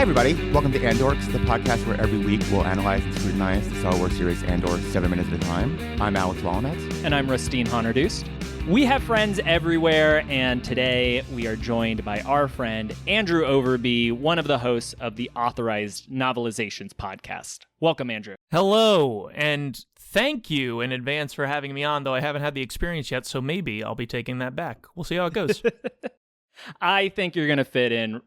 everybody. Welcome to Andorks, the podcast where every week we'll analyze and scrutinize the Star Wars series Andor 7 minutes at a time. I'm Alex Wallenetz. And I'm Rusteen Honardoost. We have friends everywhere, and today we are joined by our friend Andrew Overbye, one of the hosts of the Authorized Novelizations podcast. Welcome, Andrew. Hello, and thank you in advance for having me on, though I haven't had the experience yet, so maybe I'll be taking that back. We'll see how it goes. I think you're going to fit in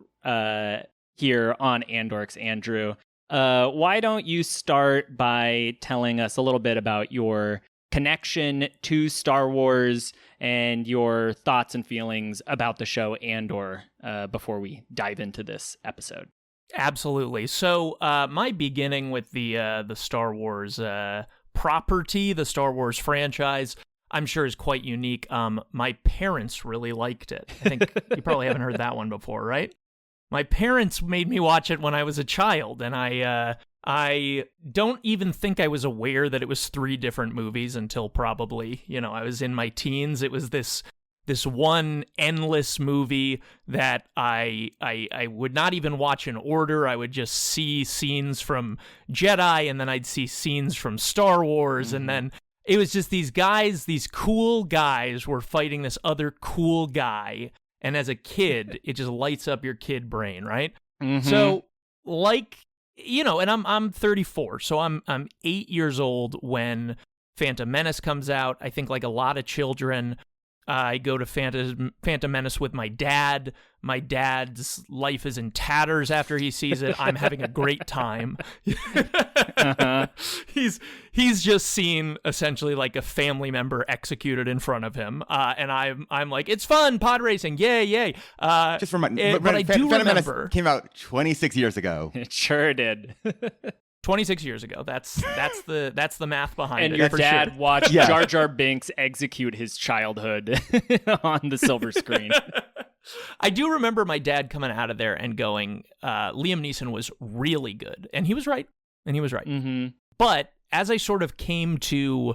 here on Andorks, Andrew. Why don't you start by telling us a little bit about your connection to Star Wars and your thoughts and feelings about the show Andor before we dive into this episode? Absolutely. So my beginning with the Star Wars property, the Star Wars franchise, I'm sure is quite unique. My parents really liked it. I think you probably haven't heard that one before, right? My parents made me watch it when I was a child, and I don't even think I was aware that it was 3 different movies until probably, I was in my teens. It was this one endless movie that I would not even watch in order. I would just see scenes from Jedi, and then I'd see scenes from Star Wars, and then it was just these cool guys were fighting this other cool guy. And as a kid, it just lights up your kid brain, right? Mm-hmm. So, and I'm 34, so I'm 8 years old when Phantom Menace comes out. I think like a lot of children, I go to Phantom Menace with my dad. My dad's life is in tatters after he sees it. I'm having a great time. Uh-huh. He's just seen essentially like a family member executed in front of him, and I'm like, it's fun, pod racing, yay! Just for but I do remember came out 26 years ago. It sure did. 26 years ago. That's the math behind and it. And your dad sure. watched Jar Jar Binks execute his childhood on the silver screen. I do remember my dad coming out of there and going, Liam Neeson was really good. And he was right. Mm-hmm. But as I sort of came to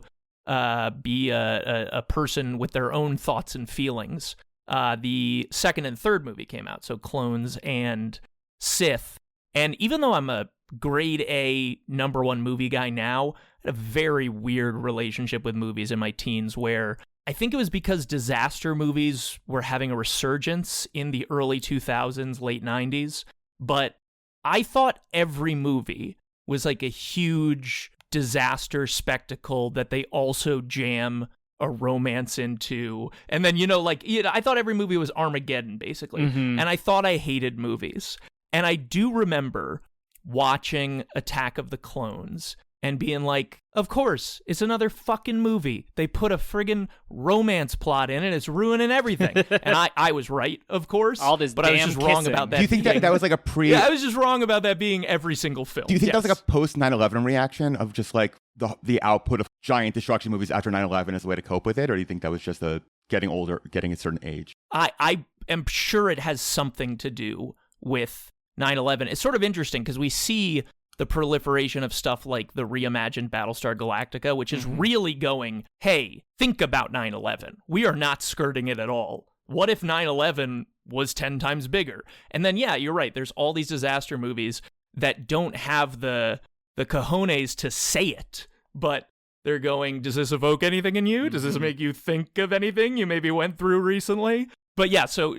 be a person with their own thoughts and feelings, the second and third movie came out. So Clones and Sith. And even though I'm a grade A #1 movie guy now, I had a very weird relationship with movies in my teens where I think it was because disaster movies were having a resurgence in the early 2000s, late 90s, but I thought every movie was like a huge disaster spectacle that they also jam a romance into. And then, I thought every movie was Armageddon, basically. Mm-hmm. And I thought I hated movies. And I do remember watching Attack of the Clones and being like, of course, it's another fucking movie. They put a friggin' romance plot in it. It's ruining everything. And I was right, of course. All this but damn I was just kissing. wrong about that. Do you think that was like a pre... Yeah, I was just wrong about that being every single film. Do you think that was like a post 9/11 reaction of just like the output of giant destruction movies after 9/11 as a way to cope with it? Or do you think that was just getting older, getting a certain age? I am sure it has something to do with 9/11. It's sort of interesting because we see the proliferation of stuff like the reimagined Battlestar Galactica, which is really going, hey, think about 9/11. We are not skirting it at all. What if 9/11 was 10 times bigger? And then, yeah, you're right. There's all these disaster movies that don't have the cojones to say it, but they're going, does this evoke anything in you? Does this make you think of anything you maybe went through recently? But yeah, so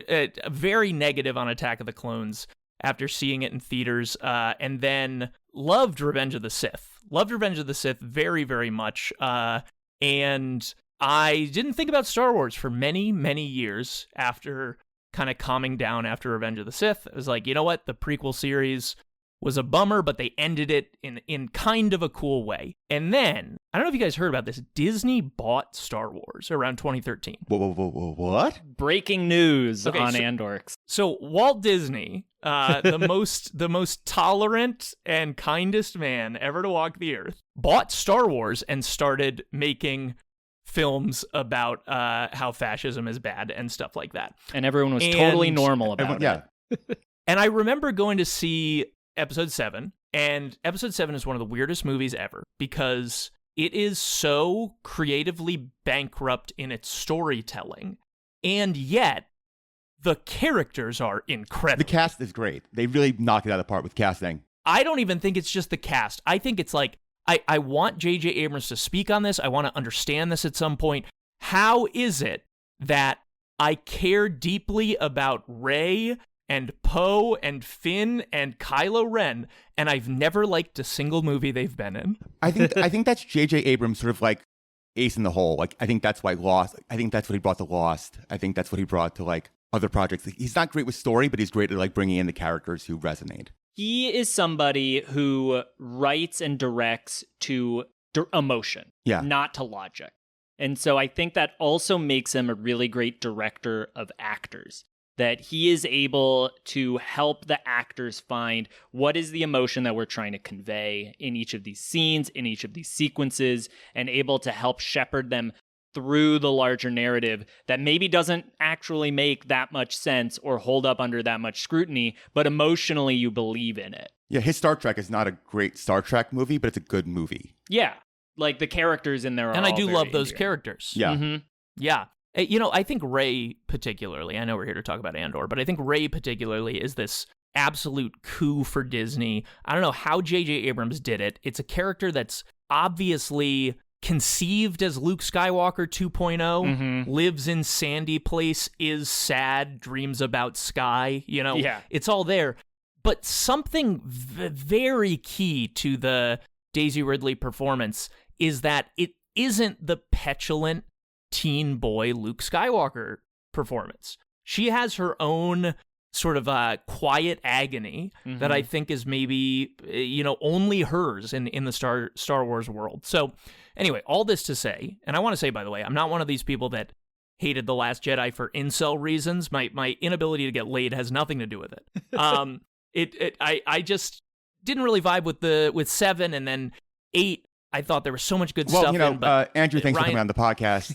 very negative on Attack of the Clones after seeing it in theaters, and then loved Revenge of the Sith. Loved Revenge of the Sith very, very much, and I didn't think about Star Wars for many, many years after kind of calming down after Revenge of the Sith. I was like, you know what? The prequel series was a bummer, but they ended it in kind of a cool way. And then, I don't know if you guys heard about this, Disney bought Star Wars around 2013. Whoa, what? Breaking news on Andorks. So Walt Disney, the most tolerant and kindest man ever to walk the earth, bought Star Wars and started making films about how fascism is bad and stuff like that. And everyone was totally normal about it. And I remember going to see Episode 7, and Episode 7 is one of the weirdest movies ever because it is so creatively bankrupt in its storytelling, and yet the characters are incredible. The cast is great. They really knocked it out of the park with casting. I don't even think it's just the cast. I think it's like, I want J.J. Abrams to speak on this. I want to understand this at some point. How is it that I care deeply about Rey and Poe and Finn and Kylo Ren, and I've never liked a single movie they've been in? I think that's J.J. Abrams sort of like ace in the hole. Like, I think that's why Lost. I think that's what he brought to Lost. I think that's what he brought to like other projects. He's not great with story, but he's great at like bringing in the characters who resonate. He is somebody who writes and directs to emotion, not to logic. And so I think that also makes him a really great director of actors, that he is able to help the actors find what is the emotion that we're trying to convey in each of these scenes, in each of these sequences, and able to help shepherd them through the larger narrative that maybe doesn't actually make that much sense or hold up under that much scrutiny, but emotionally you believe in it. Yeah, his Star Trek is not a great Star Trek movie, but it's a good movie. Yeah, like the characters in there are and I do love those endearing. characters. Yeah. Mm-hmm. Yeah. You know, I think Rey particularly, I know we're here to talk about Andor, but I think Rey particularly is this absolute coup for Disney. I don't know how J.J. Abrams did it. It's a character that's obviously conceived as Luke Skywalker 2.0, lives in Sandy Place, is sad, dreams about Sky, you know, it's all there. But something very key to the Daisy Ridley performance is that it isn't the petulant teen boy Luke Skywalker performance. She has her own sort of quiet agony that I think is maybe, only hers in the Star Wars world. So anyway, all this to say, and I want to say, by the way, I'm not one of these people that hated The Last Jedi for incel reasons. My inability to get laid has nothing to do with it. I just didn't really vibe with 7, and then 8. I thought there was so much good stuff in, but Andrew, thanks for coming on the podcast.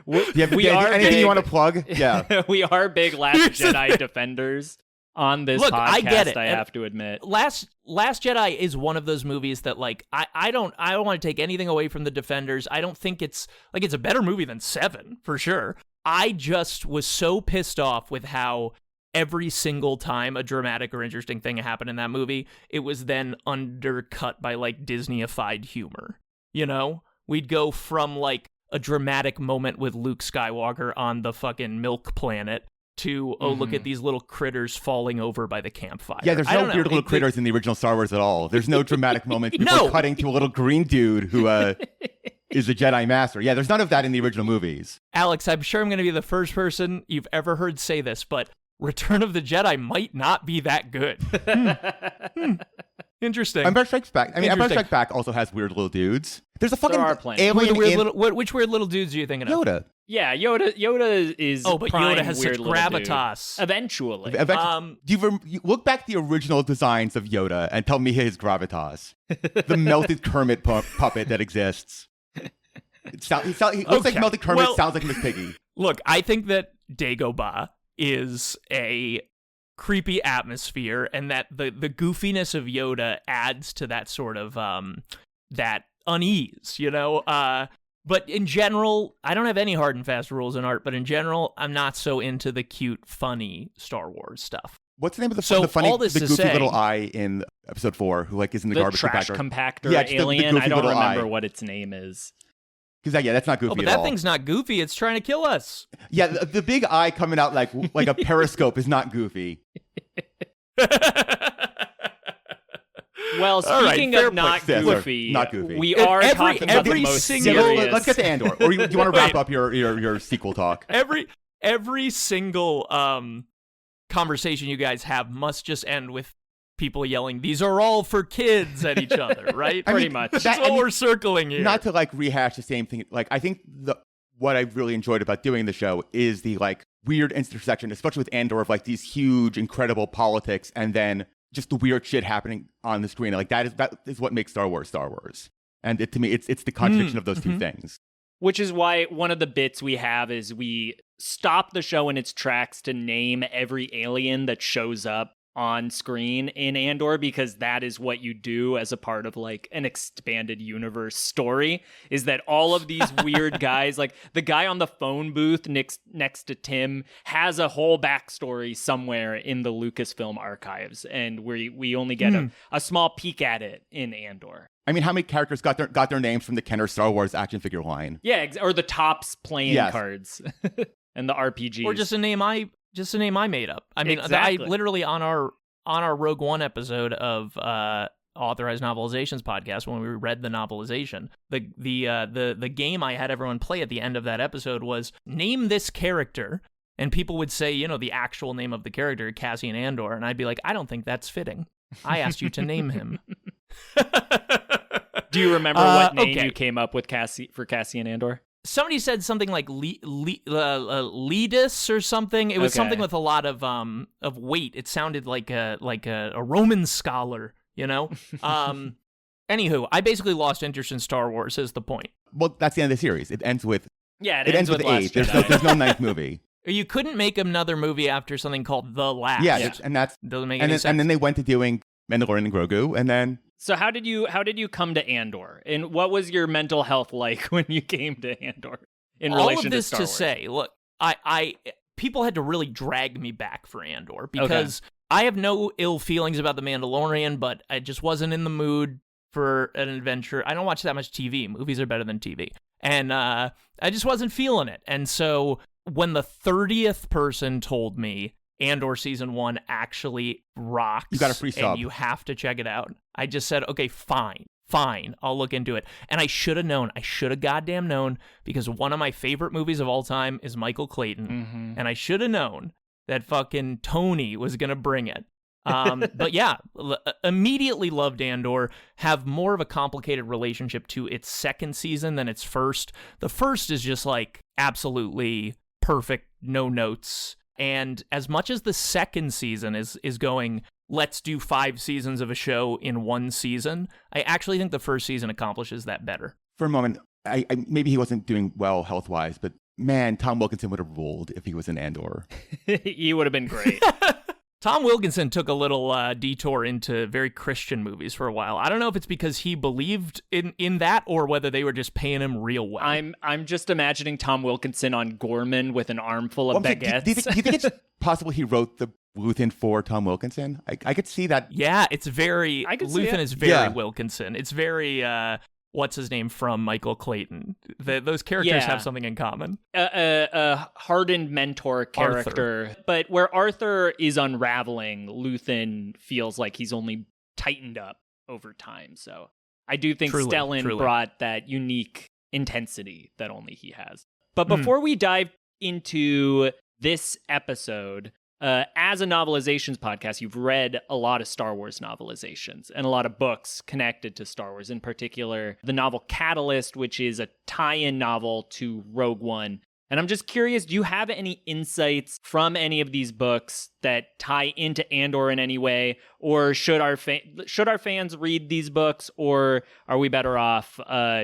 We are anything big, you want to plug? Yeah. We are big Last Jedi defenders on this podcast, I get it. I have to admit. Last Jedi is one of those movies that, like, I don't want to take anything away from the defenders. I don't think it's a better movie than 7, for sure. I just was so pissed off with how every single time a dramatic or interesting thing happened in that movie, it was then undercut by, like, Disney-ified humor. You know? We'd go from, like, a dramatic moment with Luke Skywalker on the fucking milk planet to, look at these little critters falling over by the campfire. Yeah, there's no weird little critters in the original Star Wars at all. There's no dramatic moment before cutting to a little green dude who is a Jedi Master. Yeah, there's none of that in the original movies. Alex, I'm sure I'm going to be the first person you've ever heard say this, but Return of the Jedi might not be that good. Interesting. Empire Strikes Back. I mean, Empire Strikes Back also has weird little dudes. There's a fucking alien. Which weird little dudes are you thinking of? Yoda. Yeah, Yoda is. Oh, but prime Yoda has such gravitas. Eventually. Do you look back at the original designs of Yoda and tell me his gravitas? The melted Kermit puppet that exists. He looks like melted Kermit. Sounds like Miss Piggy. Look, I think that Dagobah is a creepy atmosphere, and that the goofiness of Yoda adds to that sort of that unease, you know. But in general, I don't have any hard and fast rules in art. But in general, I'm not so into the cute, funny Star Wars stuff. What's the name of the goofy little eye in Episode 4 who like is in the garbage trash compactor alien? I don't remember what its name is. Because that's not goofy but at all. That thing's not goofy. It's trying to kill us. Yeah, the big eye coming out like a periscope is not goofy. Well, speaking of not goofy, we are talking about the most serious. Let's get to Andor. Or do you want to wrap up your sequel talk? Every single conversation you guys have must just end with people yelling, "These are all for kids" at each other, right? Pretty much. That's what we're circling here. Not to like rehash the same thing. Like, I think what I've really enjoyed about doing the show is the like weird intersection, especially with Andor, of like these huge, incredible politics, and then just the weird shit happening on the screen. Like that is what makes Star Wars Star Wars. And to me, it's the contradiction of those two things. Which is why one of the bits we have is we stop the show in its tracks to name every alien that shows up on screen in Andor, because that is what you do as a part of like an expanded universe story, is that all of these weird guys, like the guy on the phone booth next to Tim has a whole backstory somewhere in the Lucasfilm archives, and we only get a small peek at it in Andor. I mean, how many characters got their names from the Kenner Star Wars action figure line? Yeah, or the Topps playing cards and the RPGs, or just a name I made up. I mean, exactly. I literally on our Rogue One episode of Authorized Novelizations podcast, when we read the novelization, the game I had everyone play at the end of that episode was name this character, and people would say, you know, the actual name of the character, Cassian Andor, and I'd be like, I don't think that's fitting. I asked you to name him. Do you remember what name you came up with for Cassian Andor? Somebody said something like Leadus or something. It was something with a lot of weight. It sounded like a Roman scholar, you know? Anywho, I basically lost interest in Star Wars is the point. Well, that's the end of the series. It ends with it ends with 8. There's no ninth movie. You couldn't make another movie after something called The Last. Yeah. And that's doesn't make any sense. And then they went to doing Mandalorian and Grogu, and then. So how did you come to Andor? And what was your mental health like when you came to Andor in relation to Star Wars? All of this to say, look, I people had to really drag me back for Andor because I have no ill feelings about The Mandalorian, but I just wasn't in the mood for an adventure. I don't watch that much TV. Movies are better than TV. And I just wasn't feeling it. And so when the 30th person told me Andor Season 1 actually rocks, you got a free sub, and you have to check it out, I just said, okay, fine, I'll look into it. And I should have goddamn known, because one of my favorite movies of all time is Michael Clayton, and I should have known that fucking Tony was gonna bring it. But yeah, immediately loved Andor, have more of a complicated relationship to its second season than its first. The first is just like absolutely perfect, no notes. And as much as the second season is going, let's do 5 seasons of a show in one season, I actually think the first season accomplishes that better. For a moment, I maybe he wasn't doing well health-wise, but man, Tom Wilkinson would have ruled if he was in Andor. He would have been great. Tom Wilkinson took a little detour into very Christian movies for a while. I don't know if it's because he believed in that or whether they were just paying him real well. I'm just imagining Tom Wilkinson on Gorman with an armful of baguettes. Do you think it's possible he wrote the Luthen for Tom Wilkinson? I could see that. Yeah, it's very... Luthen is very Wilkinson. It's very... what's his name from Michael Clayton? Those characters have something in common. A hardened mentor character. Arthur. But where Arthur is unraveling, Luthen feels like he's only tightened up over time. So I do think Stellan brought that unique intensity that only he has. But before we dive into this episode, as a novelizations podcast, you've read a lot of Star Wars novelizations and a lot of books connected to Star Wars, in particular the novel Catalyst, which is a tie-in novel to Rogue One. And I'm just curious, do you have any insights from any of these books that tie into Andor in any way? Or should our fans read these books, or are we better off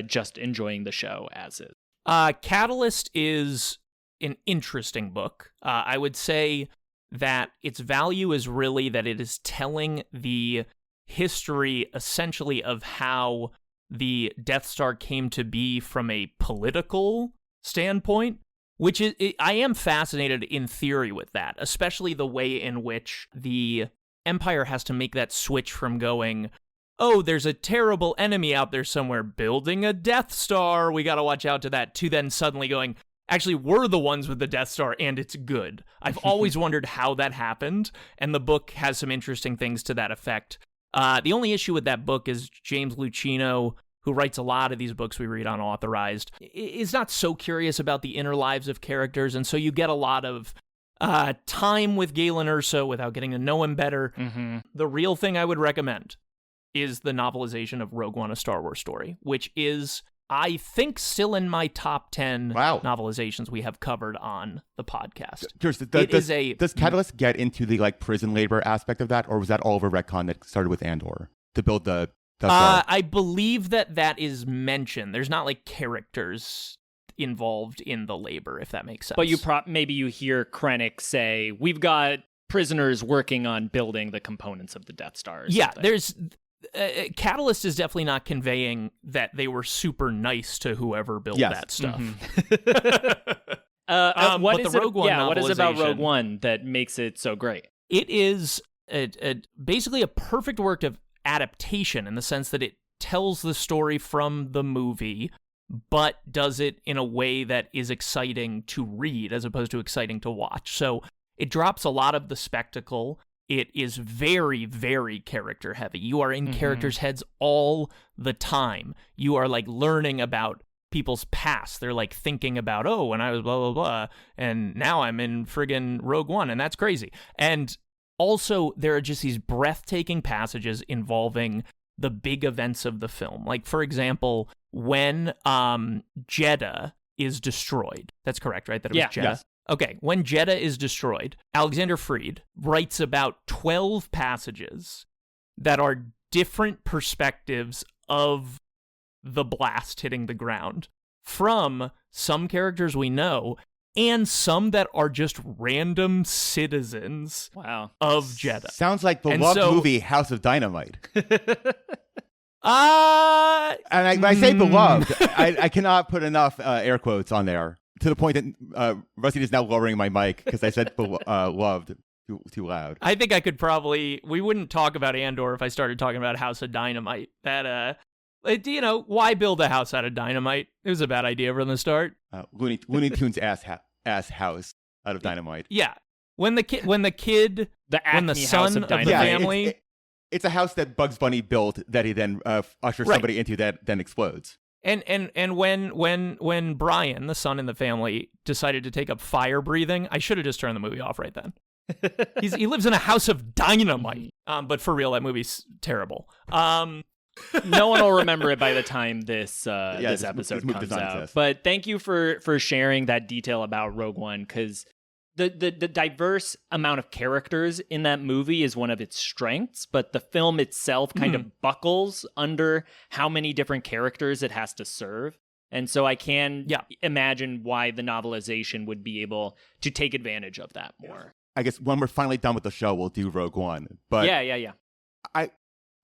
just enjoying the show as is? Catalyst is an interesting book. I would say that its value is really that it is telling the history, essentially, of how the Death Star came to be from a political standpoint, which is, I am fascinated in theory with that, especially the way in which the Empire has to make that switch from going, oh, there's a terrible enemy out there somewhere building a Death Star, we gotta watch out to that, to then suddenly going, actually, we're the ones with the Death Star, and it's good. I've always wondered how that happened, and the book has some interesting things to that effect. The only issue with that book is James Lucchino, who writes a lot of these books we read on Authorized, is not so curious about the inner lives of characters, and so you get a lot of time with Galen Erso without getting to know him better. The real thing I would recommend is the novelization of Rogue One, A Star Wars Story, which is, I think, still in my top 10 novelizations we have covered on the podcast. Does Catalyst get into the like prison labor aspect of that, or was that all over retcon that started with Andor to build the I believe that is mentioned. There's not like characters involved in the labor, if that makes sense. But maybe you hear Krennic say, "We've got prisoners working on building the components of the Death Star. Yeah, there's Catalyst is definitely not conveying that they were super nice to whoever built that stuff. Mm-hmm. What is about novelization, Rogue One that makes it so great? It is basically a perfect work of adaptation in the sense that it tells the story from the movie, but does it in a way that is exciting to read as opposed to exciting to watch. So it drops a lot of the spectacle. It is very, very character heavy. You are in characters' heads all the time. You are like learning about people's past. They're like thinking about, oh, when I was blah, blah, blah, and now I'm in friggin' Rogue One, and that's crazy. And also, there are just these breathtaking passages involving the big events of the film. Like, for example, when Jeddah is destroyed. That's correct, right? That it was Jeddah? Yes. Okay, when Jeddah is destroyed, Alexander Freed writes about 12 passages that are different perspectives of the blast hitting the ground from some characters we know and some that are just random citizens of Jeddah. Sounds like the beloved movie House of Dynamite. And when I say beloved, I cannot put enough air quotes on there. To the point that Rusty is now lowering my mic because I said loved too loud. I think I could we wouldn't talk about Andor if I started talking about House of Dynamite. That, why build a house out of dynamite? It was a bad idea from the start. Looney Tunes ass house out of dynamite. Yeah. When the son of the family... It's a house that Bugs Bunny built that he then ushers somebody into that then explodes. And when Brian, the son in the family, decided to take up fire breathing, I should have just turned the movie off right then. He lives in a house of dynamite. But for real, that movie's terrible. No one will remember it by the time this episode comes out. But thank you for sharing that detail about Rogue One, because the diverse amount of characters in that movie is one of its strengths, but the film itself kind of buckles under how many different characters it has to serve. And so I can imagine why the novelization would be able to take advantage of that more. I guess when we're finally done with the show, we'll do Rogue One. But yeah.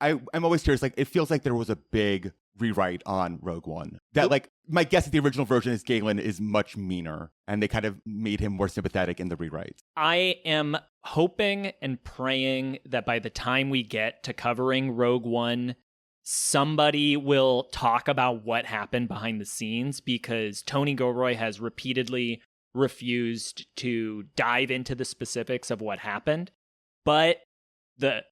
I'm always curious. Like, it feels like there was a big rewrite on Rogue One. That, like, my guess is the original version is Galen is much meaner, and they kind of made him more sympathetic in the rewrites. I am hoping and praying that by the time we get to covering Rogue One, somebody will talk about what happened behind the scenes, because Tony Gilroy has repeatedly refused to dive into the specifics of what happened. But the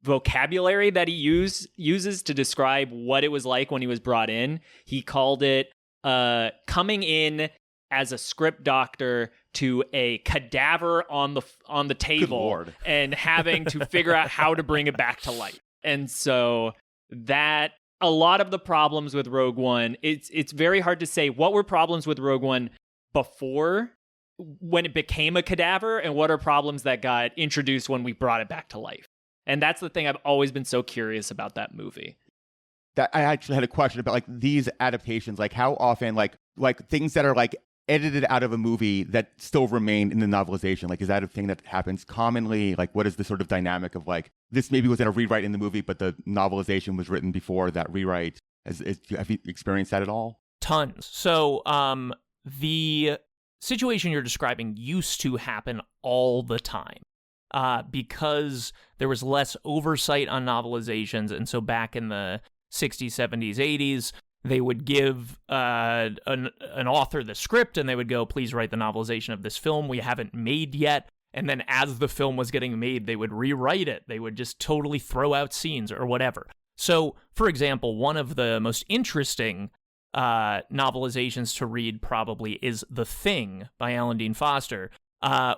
vocabulary that he uses to describe what it was like when he was brought in, he called it coming in as a script doctor to a cadaver on the table and having to figure out how to bring it back to life. And so that a lot of the problems with Rogue One, it's very hard to say what were problems with Rogue One before when it became a cadaver and what are problems that got introduced when we brought it back to life. And that's the thing I've always been so curious about that movie. That I actually had a question about, like, these adaptations, like how often like things that are like edited out of a movie that still remain in the novelization. Like, is that a thing that happens commonly? Like, what is the sort of dynamic of, like, this maybe was in a rewrite in the movie, but the novelization was written before that rewrite? Have you experienced that at all? Tons. So the situation you're describing used to happen all the time. Because there was less oversight on novelizations, and so back in the 60s, 70s, 80s, they would give an author the script, and they would go, please write the novelization of this film we haven't made yet. And then as the film was getting made, they would rewrite it. They would just totally throw out scenes or whatever. So, for example, one of the most interesting novelizations to read probably is The Thing by Alan Dean Foster.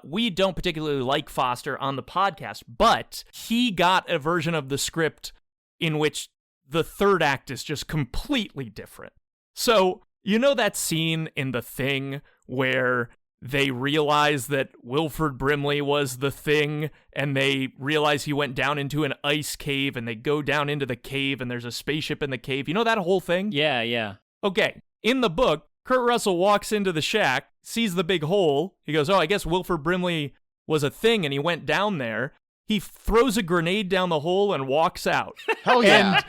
We don't particularly like Foster on the podcast, but he got a version of the script in which the third act is just completely different. So, you know that scene in The Thing where they realize that Wilford Brimley was the Thing, and they realize he went down into an ice cave, and they go down into the cave, and there's a spaceship in the cave. You know that whole thing? Yeah. Okay, in the book, Kurt Russell walks into the shack, sees the big hole. He goes, oh, I guess Wilford Brimley was a thing and he went down there, he throws a grenade down the hole and walks out. Hell yeah.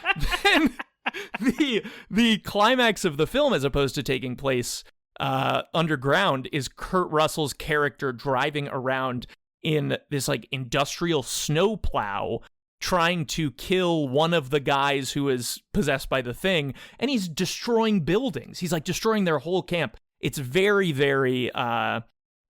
And then the climax of the film, as opposed to taking place underground, is Kurt Russell's character driving around in this like industrial snowplow trying to kill one of the guys who is possessed by the thing, and he's destroying buildings. He's like destroying their whole camp. It's very, very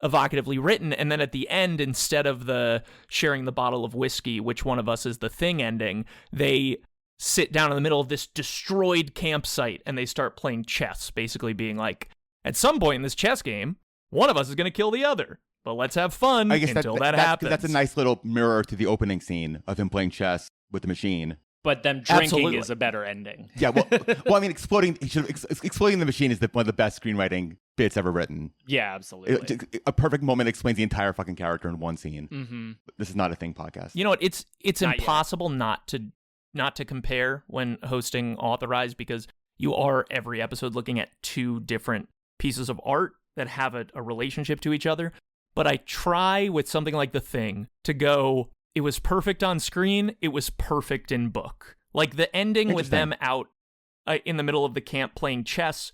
evocatively written. And then at the end, instead of the sharing the bottle of whiskey, which one of us is the thing ending, they sit down in the middle of this destroyed campsite and they start playing chess, basically being like, at some point in this chess game, one of us is going to kill the other. But let's have fun until that happens. That's a nice little mirror to the opening scene of him playing chess with the machine. But them drinking Absolutely. is a better ending. Yeah, well, I mean, exploding the machine is one of the best screenwriting bits ever written. Yeah, absolutely. A perfect moment explains the entire fucking character in one scene. Mm-hmm. This is not a thing podcast. You know what? It's Not impossible not to compare when hosting Authorized, because you are every episode looking at two different pieces of art that have a relationship to each other. But I try with something like The Thing to go, it was perfect on screen, it was perfect in book. Like the ending with them out in the middle of the camp playing chess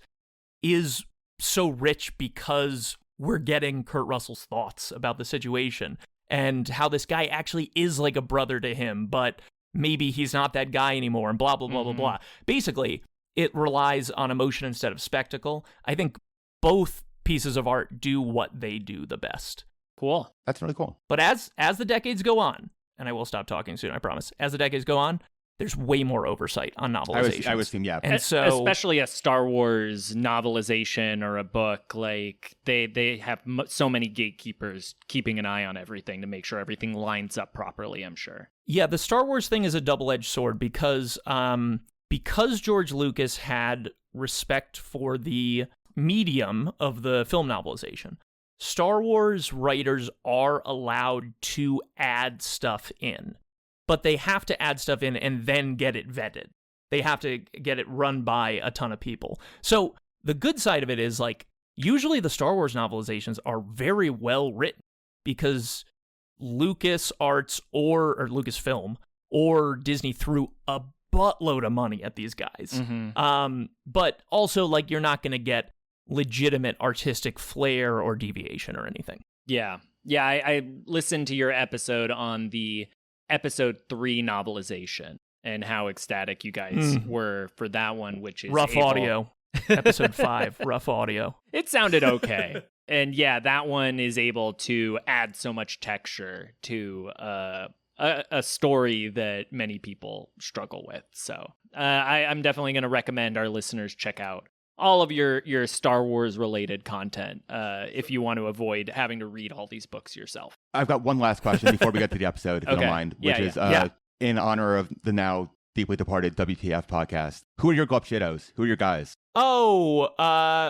is so rich because we're getting Kurt Russell's thoughts about the situation and how this guy actually is like a brother to him, but maybe he's not that guy anymore, and blah, blah, blah, blah, blah. Basically, it relies on emotion instead of spectacle. I think both pieces of art do what they do the best. Cool. That's really cool. But as the decades go on, and I will stop talking soon, I promise. As the decades go on, there's way more oversight on novelizations. I would assume, yeah. And so, especially a Star Wars novelization or a book, like they have so many gatekeepers keeping an eye on everything to make sure everything lines up properly, I'm sure. yeah, the Star Wars thing is a double-edged sword because George Lucas had respect for the medium of the film novelization. Star Wars writers are allowed to add stuff in, but they have to add stuff in and then get it vetted. They have to get it run by a ton of people. So the good side of it is, like, usually the Star Wars novelizations are very well written because LucasArts or Lucasfilm or Disney threw a buttload of money at these guys. But also, like, you're not going to get legitimate artistic flair or deviation or anything. Yeah. I listened to your episode on the episode 3 novelization and how ecstatic you guys were for that one, which is rough audio. Episode 5, rough audio. It sounded okay. And yeah, that one is able to add so much texture to a story that many people struggle with. So I'm definitely going to recommend our listeners check out all of your Star Wars related content if you want to avoid having to read all these books yourself. I've got one last question before we get to the episode, if you don't mind, which is in honor of the now deeply departed WTF podcast. Who are your Glupshitos? Who are your guys? Oh,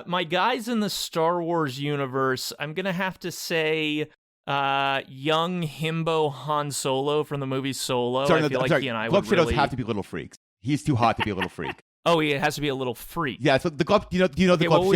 my guys in the Star Wars universe, I'm going to have to say young himbo Han Solo from the movie Solo. I feel like he and I would Glupshitos really... have to be little freaks. He's too hot to be a little freak. Oh, he has to be a little freak. Yeah, so the Glup, do you know the well, Glupshito?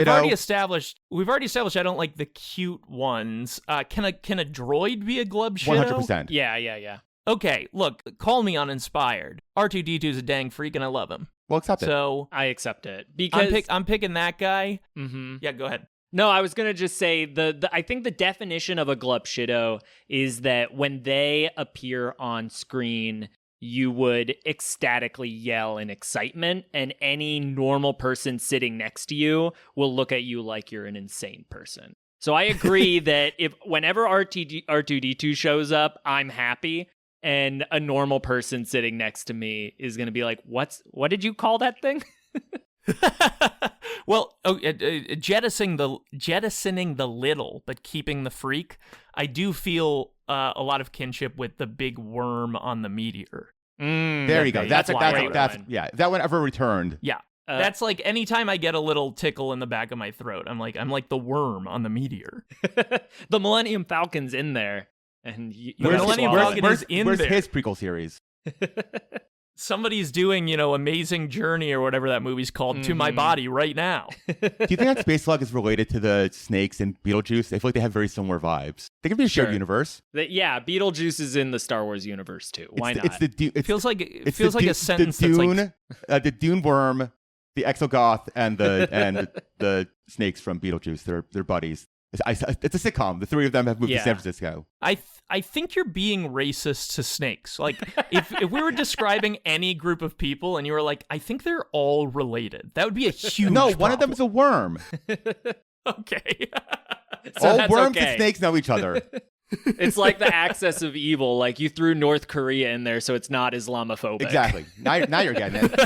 We've already established I don't like the cute ones. Can a droid be a Glupshito? 100%. Yeah. Okay, look, call me uninspired. R2-D2 is a dang freak and I love him. Well, accept it. So I accept it because I'm picking that guy. Mm-hmm. Yeah, go ahead. No, I was gonna just say I think the definition of a Glupshido is that when they appear on screen, you would ecstatically yell in excitement, and any normal person sitting next to you will look at you like you're an insane person. So I agree that whenever R2-D2 shows up, I'm happy, and a normal person sitting next to me is going to be like, what did you call that thing? Well, jettisoning the little, but keeping the freak. I do feel a lot of kinship with the big worm on the meteor. There you go. That's yeah. If that one ever returned. Yeah, that's like anytime I get a little tickle in the back of my throat, I'm like the worm on the meteor. The Millennium Falcon's in there, and Millennium Falcon is in where's there. his prequel series? Somebody's doing, Amazing Journey or whatever that movie's called to my body right now. Do you think that Space Slug is related to the snakes in Beetlejuice? I feel like they have very similar vibes. They could be a shared universe. Beetlejuice is in the Star Wars universe too. Why not? It feels like a sentence the Dune, that's like... the Dune worm, the Exogoth, and the snakes from Beetlejuice. They're buddies. It's a sitcom. The three of them have moved to San Francisco. I think you're being racist to snakes. Like, if we were describing any group of people and you were like, I think they're all related, that would be a huge problem. One of them is a worm. Okay. So all worms and snakes know each other. It's like the axis of evil. Like, you threw North Korea in there so it's not Islamophobic. Exactly. Now you're getting it.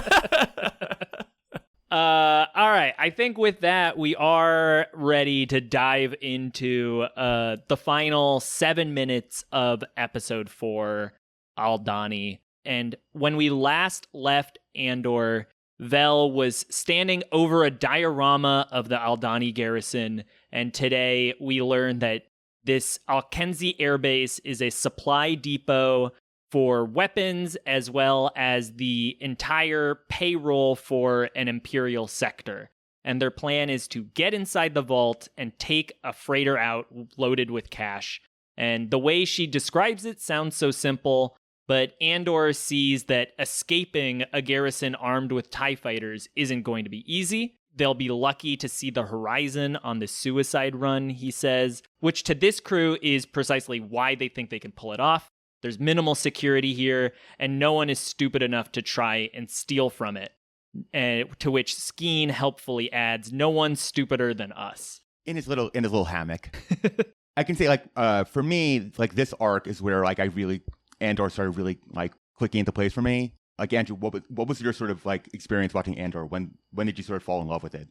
All right. I think with that, we are ready to dive into the final 7 minutes of episode 4, Aldhani. And when we last left Andor, Vel was standing over a diorama of the Aldhani garrison. And today we learned that this Alkenzi airbase is a supply depot for weapons, as well as the entire payroll for an Imperial sector. And their plan is to get inside the vault and take a freighter out loaded with cash. And the way she describes it sounds so simple, but Andor sees that escaping a garrison armed with TIE fighters isn't going to be easy. They'll be lucky to see the horizon on the suicide run, he says, which to this crew is precisely why they think they can pull it off. There's minimal security here, and no one is stupid enough to try and steal from it. To which Skeen helpfully adds, "No one's stupider than us." In his little hammock. I can say, for me, this arc is where Andor started really clicking into place for me. Like, Andrew, what was your sort of experience watching Andor? When did you sort of fall in love with it?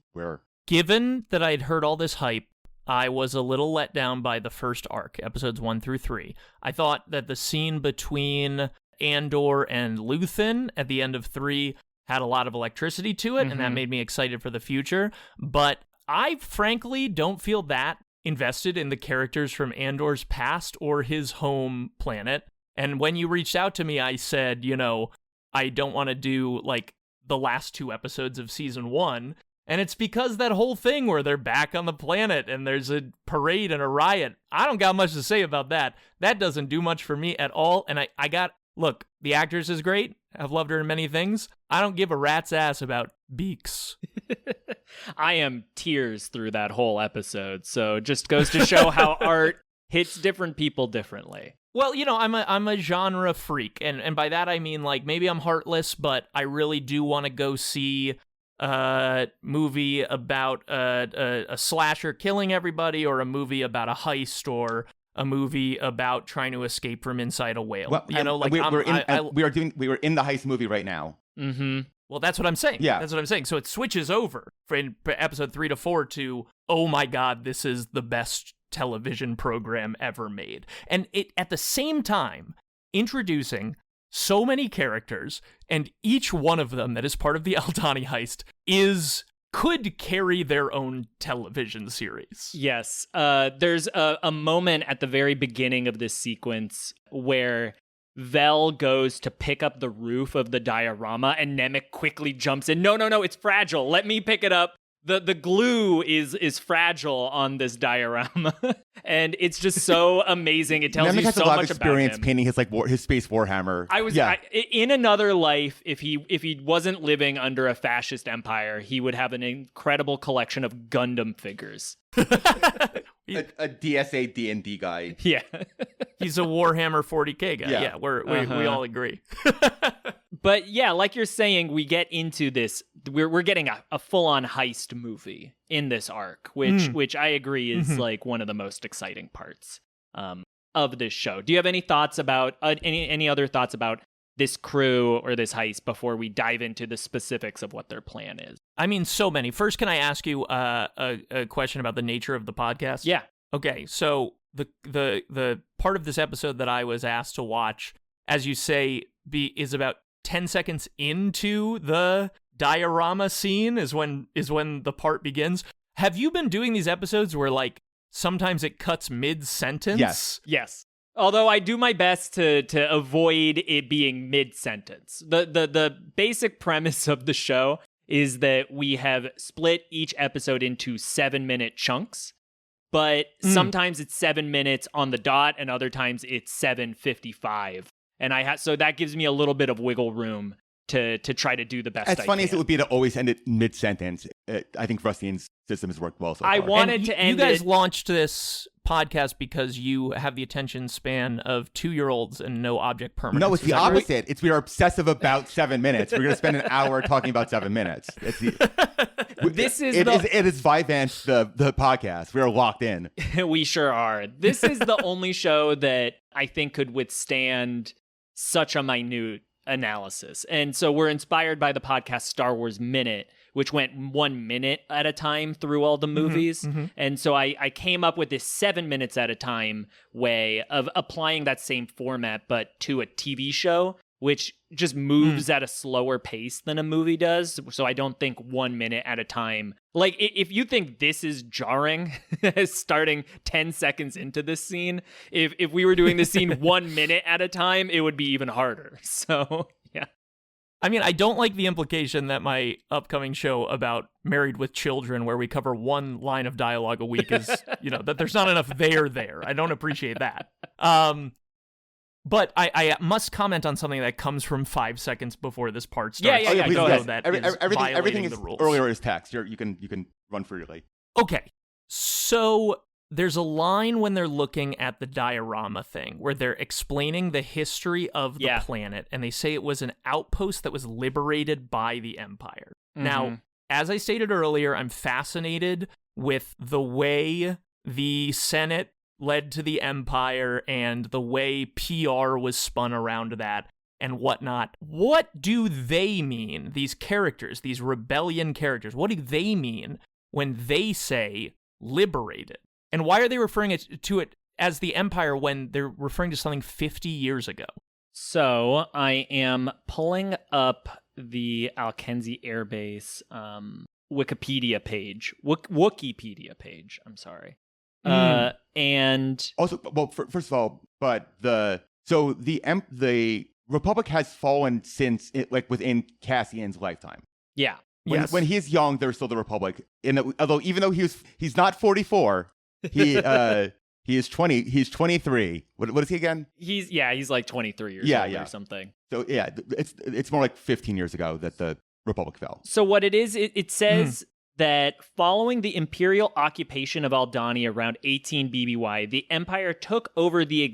Given that I'd heard all this hype, I was a little let down by the first arc, episodes 1 through 3. I thought that the scene between Andor and Luthen at the end of 3 had a lot of electricity to it, and that made me excited for the future. But I frankly don't feel that invested in the characters from Andor's past or his home planet. And when you reached out to me, I said, I don't want to do the last 2 episodes of season 1. And it's because that whole thing where they're back on the planet and there's a parade and a riot. I don't got much to say about that. That doesn't do much for me at all. And look, the actress is great. I've loved her in many things. I don't give a rat's ass about beaks. I am tears through that whole episode. So just goes to show how art hits different people differently. Well, I'm a genre freak. And by that I mean, maybe I'm heartless, but I really do want to go see movie about a slasher killing everybody, or a movie about a heist, or a movie about trying to escape from inside a whale. Well, we were in the heist movie right now. Mm-hmm. Well, that's what I'm saying. Yeah, that's what I'm saying. So it switches over in episode 3 to 4 to, oh my God, this is the best television program ever made, and it at the same time introducing so many characters, and each one of them that is part of the Aldhani heist could carry their own television series. Yes. There's a moment at the very beginning of this sequence where Vel goes to pick up the roof of the diorama, and Nemik quickly jumps in. No, it's fragile. Let me pick it up. The glue is fragile on this diorama, and it's just so amazing. It tells Nemik you has so a lot much of experience about him. painting his space warhammer. In another life, if he wasn't living under a fascist empire, he would have an incredible collection of Gundam figures. a DSA D&D guy. Yeah, he's a Warhammer 40K guy. Yeah, we all agree. But yeah, like you're saying, we get into this. We're getting a full-on heist movie in this arc, which I agree is one of the most exciting parts of this show. Do you have any thoughts about any other thoughts about this crew or this heist before we dive into the specifics of what their plan is? I mean, so many. First, can I ask you a question about the nature of the podcast? Yeah. Okay, so the part of this episode that I was asked to watch, as you say, is about 10 seconds into the diorama scene is when the part begins. Have you been doing these episodes where sometimes it cuts mid-sentence? Yes. Although I do my best to avoid it being mid-sentence. The basic premise of the show is that we have split each episode into 7-minute chunks, but sometimes it's 7 minutes on the dot and other times it's 7:55. And so that gives me a little bit of wiggle room to try to do the best I can. As funny as it would be to always end it mid-sentence, I think Rusteen's system has worked well so far. I wanted to end You guys launched this podcast because you have the attention span of 2-year-olds and no object permanence. No, it's the opposite. We are obsessive about 7 minutes. We're going to spend an hour talking about 7 minutes. It is Vyvanse, the podcast. We are locked in. We sure are. This is the only show that I think could withstand such a minute analysis. And so we're inspired by the podcast Star Wars Minute, which went 1 minute at a time through all the movies. And so I came up with this 7 minutes at a time way of applying that same format, but to a TV show, which just moves at a slower pace than a movie does. So I don't think 1 minute at a time. Like, if you think this is jarring, starting 10 seconds into this scene, if we were doing this scene 1 minute at a time, it would be even harder. So, yeah. I mean, I don't like the implication that my upcoming show about Married with Children, where we cover one line of dialogue a week, is, that there's not enough there. I don't appreciate that. But I must comment on something that comes from 5 seconds before this part starts. Yeah. Please, Go yes. ahead. Everything is the rules. earlier is text. You can run freely. Okay, so there's a line when they're looking at the diorama thing where they're explaining the history of the planet, and they say it was an outpost that was liberated by the Empire. Now, as I stated earlier, I'm fascinated with the way the Senate led to the Empire and the way PR was spun around that and whatnot. What do they mean, these characters, these rebellion characters? What do they mean when they say liberated? And why are they referring to it as the Empire when they're referring to something 50 years ago? So I am pulling up the Alkenzi Air Base Wikipedia page. Wikipedia page, I'm sorry. And also, well, first of all, but the Republic has fallen since within Cassian's lifetime. Yeah. When he's young, there's still the Republic. Although even though he's not 44, he is 20. He's 23. What is he again? He's like 23 years old or something. So yeah, it's more like 15 years ago that the Republic fell. So what it is, it says that following the Imperial occupation of Aldhani around 18 BBY, the Empire took over the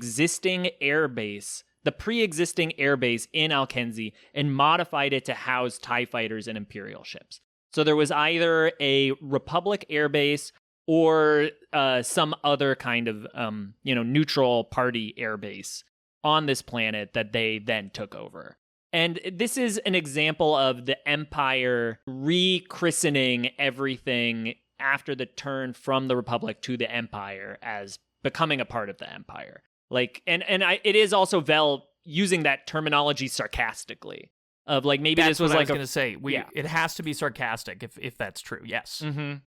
pre-existing airbase in Alkenzi and modified it to house TIE fighters and Imperial ships. So there was either a Republic airbase or some other kind of neutral party airbase on this planet that they then took over. And this is an example of the Empire rechristening everything after the turn from the Republic to the Empire as becoming a part of the Empire. It is also Vel using that terminology sarcastically. Of maybe that's this was what I was going to say. It has to be sarcastic if that's true. Yes.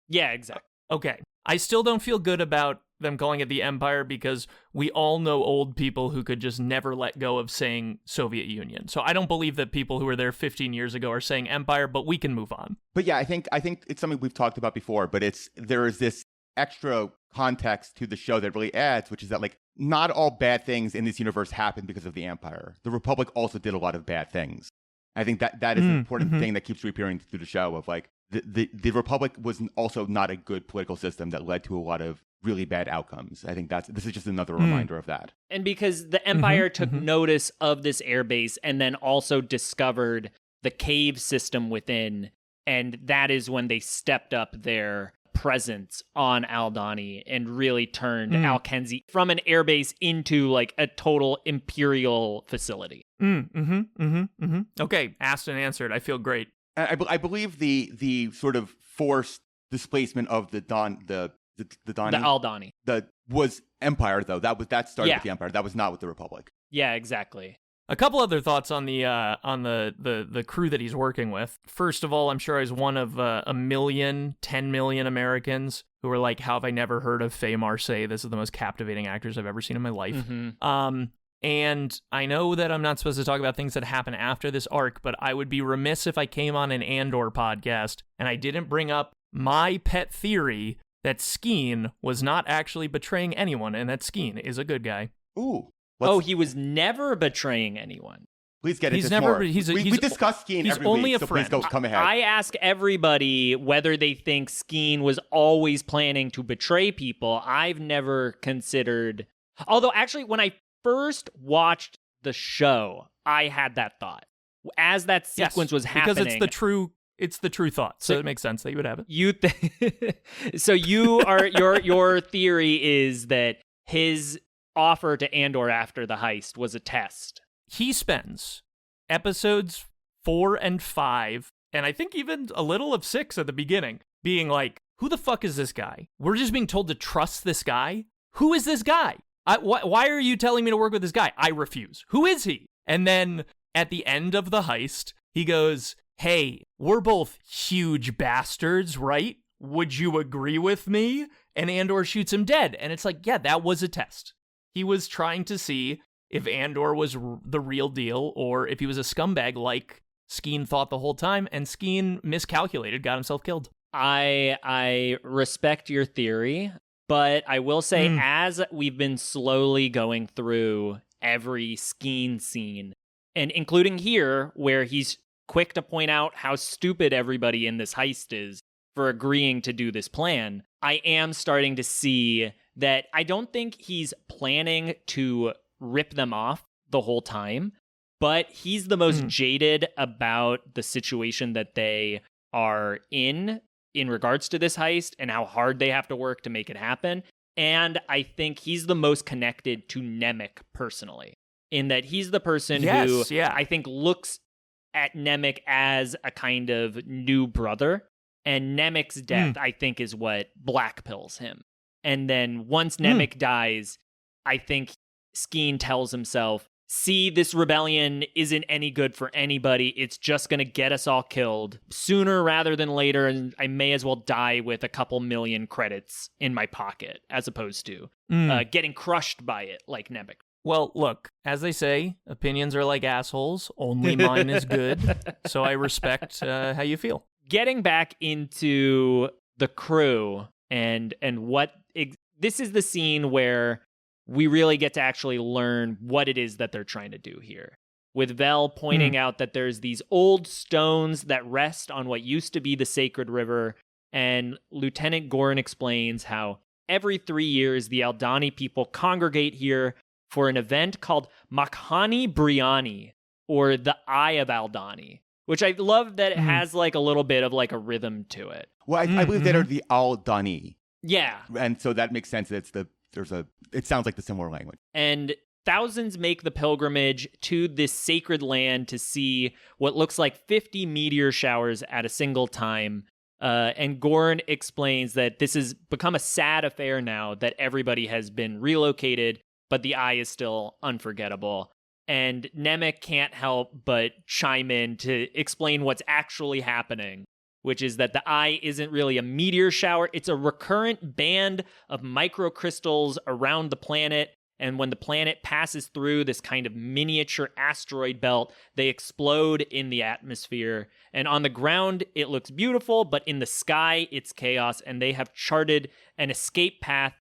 Yeah, exactly. Okay. I still don't feel good about them calling it the Empire because we all know old people who could just never let go of saying Soviet Union. So I don't believe that people who were there 15 years ago are saying Empire, but we can move on. But yeah, I think it's something we've talked about before, but there is this extra context to the show that really adds, which is that not all bad things in this universe happen because of the Empire. The Republic also did a lot of bad things. I think that is an important thing that keeps reappearing through the show of the Republic was also not a good political system that led to a lot of really bad outcomes. I think this is just another reminder of that. And because the Empire took notice of this airbase and then also discovered the cave system within, and that is when they stepped up their presence on Aldhani and really turned Alkenzi from an airbase into a total Imperial facility. Okay, asked and answered. I feel great. I believe the sort of forced displacement of the Aldhani was Empire though. That started with the Empire. That was not with the Republic. Yeah, exactly. A couple other thoughts on the crew that he's working with. First of all, I'm sure he's one of 10 million Americans who are like, how have I never heard of Faye Marseille? This is the most captivating actress I've ever seen in my life. Mm-hmm. And I know that I'm not supposed to talk about things that happen after this arc, but I would be remiss if I came on an Andor podcast and I didn't bring up my pet theory that Skeen was not actually betraying anyone and that Skeen is a good guy. Ooh. He was never betraying anyone. Please get into more. We discuss Skeen every only week, a so friend. please go come ahead. I ask everybody whether they think Skeen was always planning to betray people. I've never considered... Although, actually, when I first watched the show, I had that thought. As that sequence was happening... Because it's the true thought, so it makes sense that you would have it. So your theory is that his offer to Andor after the heist was a test. He spends episodes 4 and 5, and I think even a little of 6 at the beginning, being like, who the fuck is this guy? We're just being told to trust this guy? Who is this guy? Why are you telling me to work with this guy? I refuse. Who is he? And then at the end of the heist, he goes, hey, we're both huge bastards, right? Would you agree with me? And Andor shoots him dead. And it's like, yeah, that was a test. He was trying to see if Andor was the real deal or if he was a scumbag like Skeen thought the whole time, and Skeen miscalculated, got himself killed. I respect your theory, but I will say as we've been slowly going through every Skeen scene, and including here where he's quick to point out how stupid everybody in this heist is for agreeing to do this plan, I am starting to see that I don't think he's planning to rip them off the whole time, but he's the most jaded about the situation that they are in regards to this heist and how hard they have to work to make it happen. And I think he's the most connected to Nemik personally, in that he's the person who I think looks at Nemik as a kind of new brother. And Nemik's death, I think, is what blackpills him. And then once Nemik dies, I think Skeen tells himself, see, this rebellion isn't any good for anybody. It's just going to get us all killed sooner rather than later. And I may as well die with a couple million credits in my pocket as opposed to getting crushed by it like Nemik. Well, look, as they say, opinions are like assholes. Only mine is good. So I respect how you feel. Getting back into the crew and what this is the scene where we really get to actually learn what it is that they're trying to do here. With Vel pointing out that there's these old stones that rest on what used to be the sacred river, and Lieutenant Gorin explains how every 3 years the Aldhani people congregate here for an event called Makhani Briani, or the Eye of Aldhani, which I love that it has like a little bit of like a rhythm to it. Well, I believe that are the Aldhani. Yeah. And so that makes sense. It sounds like the similar language. And thousands make the pilgrimage to this sacred land to see what looks like 50 meteor showers at a single time. And Gorin explains that this has become a sad affair now that everybody has been relocated, but the Eye is still unforgettable. And Nemik can't help but chime in to explain what's actually happening, which is that the Eye isn't really a meteor shower. It's a recurrent band of microcrystals around the planet. And when the planet passes through this kind of miniature asteroid belt, they explode in the atmosphere. And on the ground, it looks beautiful, but in the sky, it's chaos. And they have charted an escape path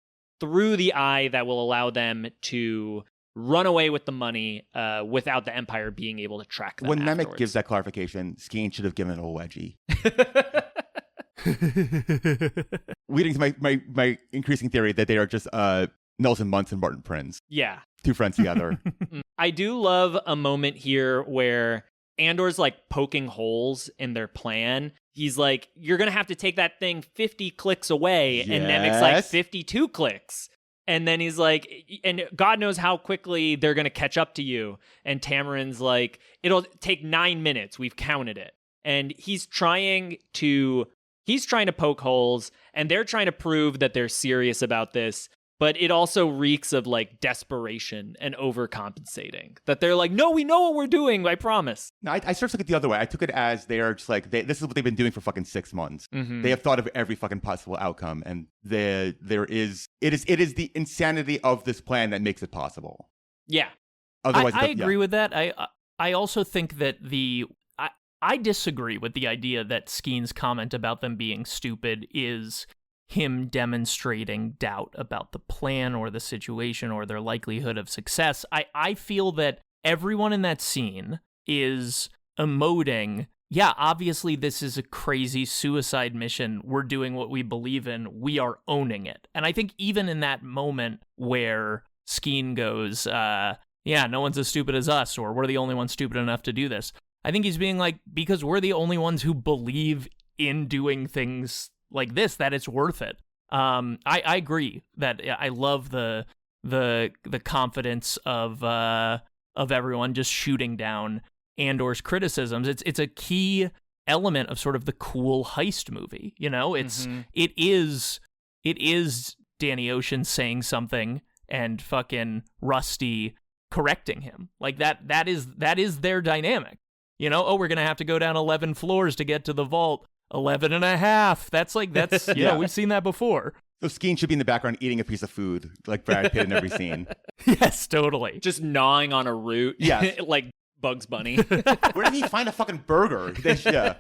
through the Eye that will allow them to run away with the money without the Empire being able to track them. When afterwards. Nemik gives that clarification, Skeen should have given it a wedgie. Leading to my increasing theory that they are just Nelson Muntz and Martin Prinz. Yeah. Two friends together. I do love a moment here where Andor's like poking holes in their plan. He's like, you're going to have to take that thing 50 clicks away. Yes. And Nemik's like 52 clicks. And then he's like, and God knows how quickly they're going to catch up to you. And Tamarin's like, it'll take 9 minutes. We've counted it. And he's trying to poke holes, and they're trying to prove that they're serious about this. but it also reeks of like desperation and overcompensating. That they're like, no, we know what we're doing, I promise. No, I sort of took it the other way. I took it as they are just like, this is what they've been doing for fucking 6 months. Mm-hmm. They have thought of every fucking possible outcome, and it is the insanity of this plan that makes it possible. Yeah. Otherwise, I agree with that. I also think that I disagree with the idea that Skeen's comment about them being stupid is him demonstrating doubt about the plan or the situation or their likelihood of success. I feel that everyone in that scene is emoting, yeah, obviously this is a crazy suicide mission. We're doing what we believe in. We are owning it. And I think even in that moment where Skeen goes, yeah, no one's as stupid as us, or we're the only ones stupid enough to do this, I think he's being like, because we're the only ones who believe in doing things like this, that it's worth it. I agree that I love the confidence of everyone just shooting down Andor's criticisms. It's a key element of sort of the cool heist movie. You know, it is Danny Ocean saying something and fucking Rusty correcting him. Like that is their dynamic. You know, oh, we're going to have to go down 11 floors to get to the vault. 11 and a half. That's you know, we've seen that before. So Skeen should be in the background eating a piece of food, like Brad Pitt in every scene. Yes, totally. Just gnawing on a root. Yeah. Like Bugs Bunny. Where did he find a fucking burger? Yeah.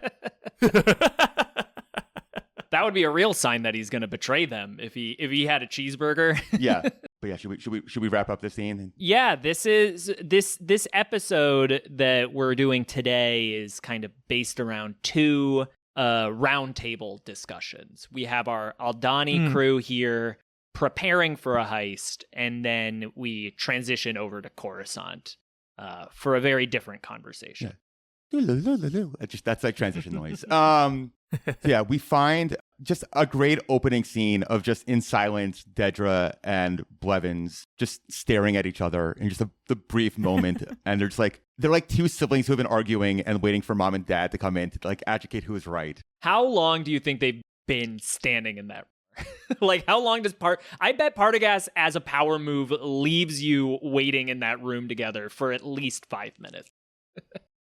That would be a real sign that he's going to betray them if he had a cheeseburger. Yeah. But yeah, should we wrap up this scene? Yeah, this episode that we're doing today is kind of based around two roundtable discussions. We have our Aldhani crew here preparing for a heist, and then we transition over to Coruscant for a very different conversation. Yeah. That's like transition noise. Yeah, we find just a great opening scene of just in silence, Dedra and Blevins just staring at each other in just the brief moment. And they're like two siblings who have been arguing and waiting for mom and dad to come in to like educate who is right. How long do you think they've been standing in that room? Like, how long does I bet Partagaz as a power move leaves you waiting in that room together for at least 5 minutes.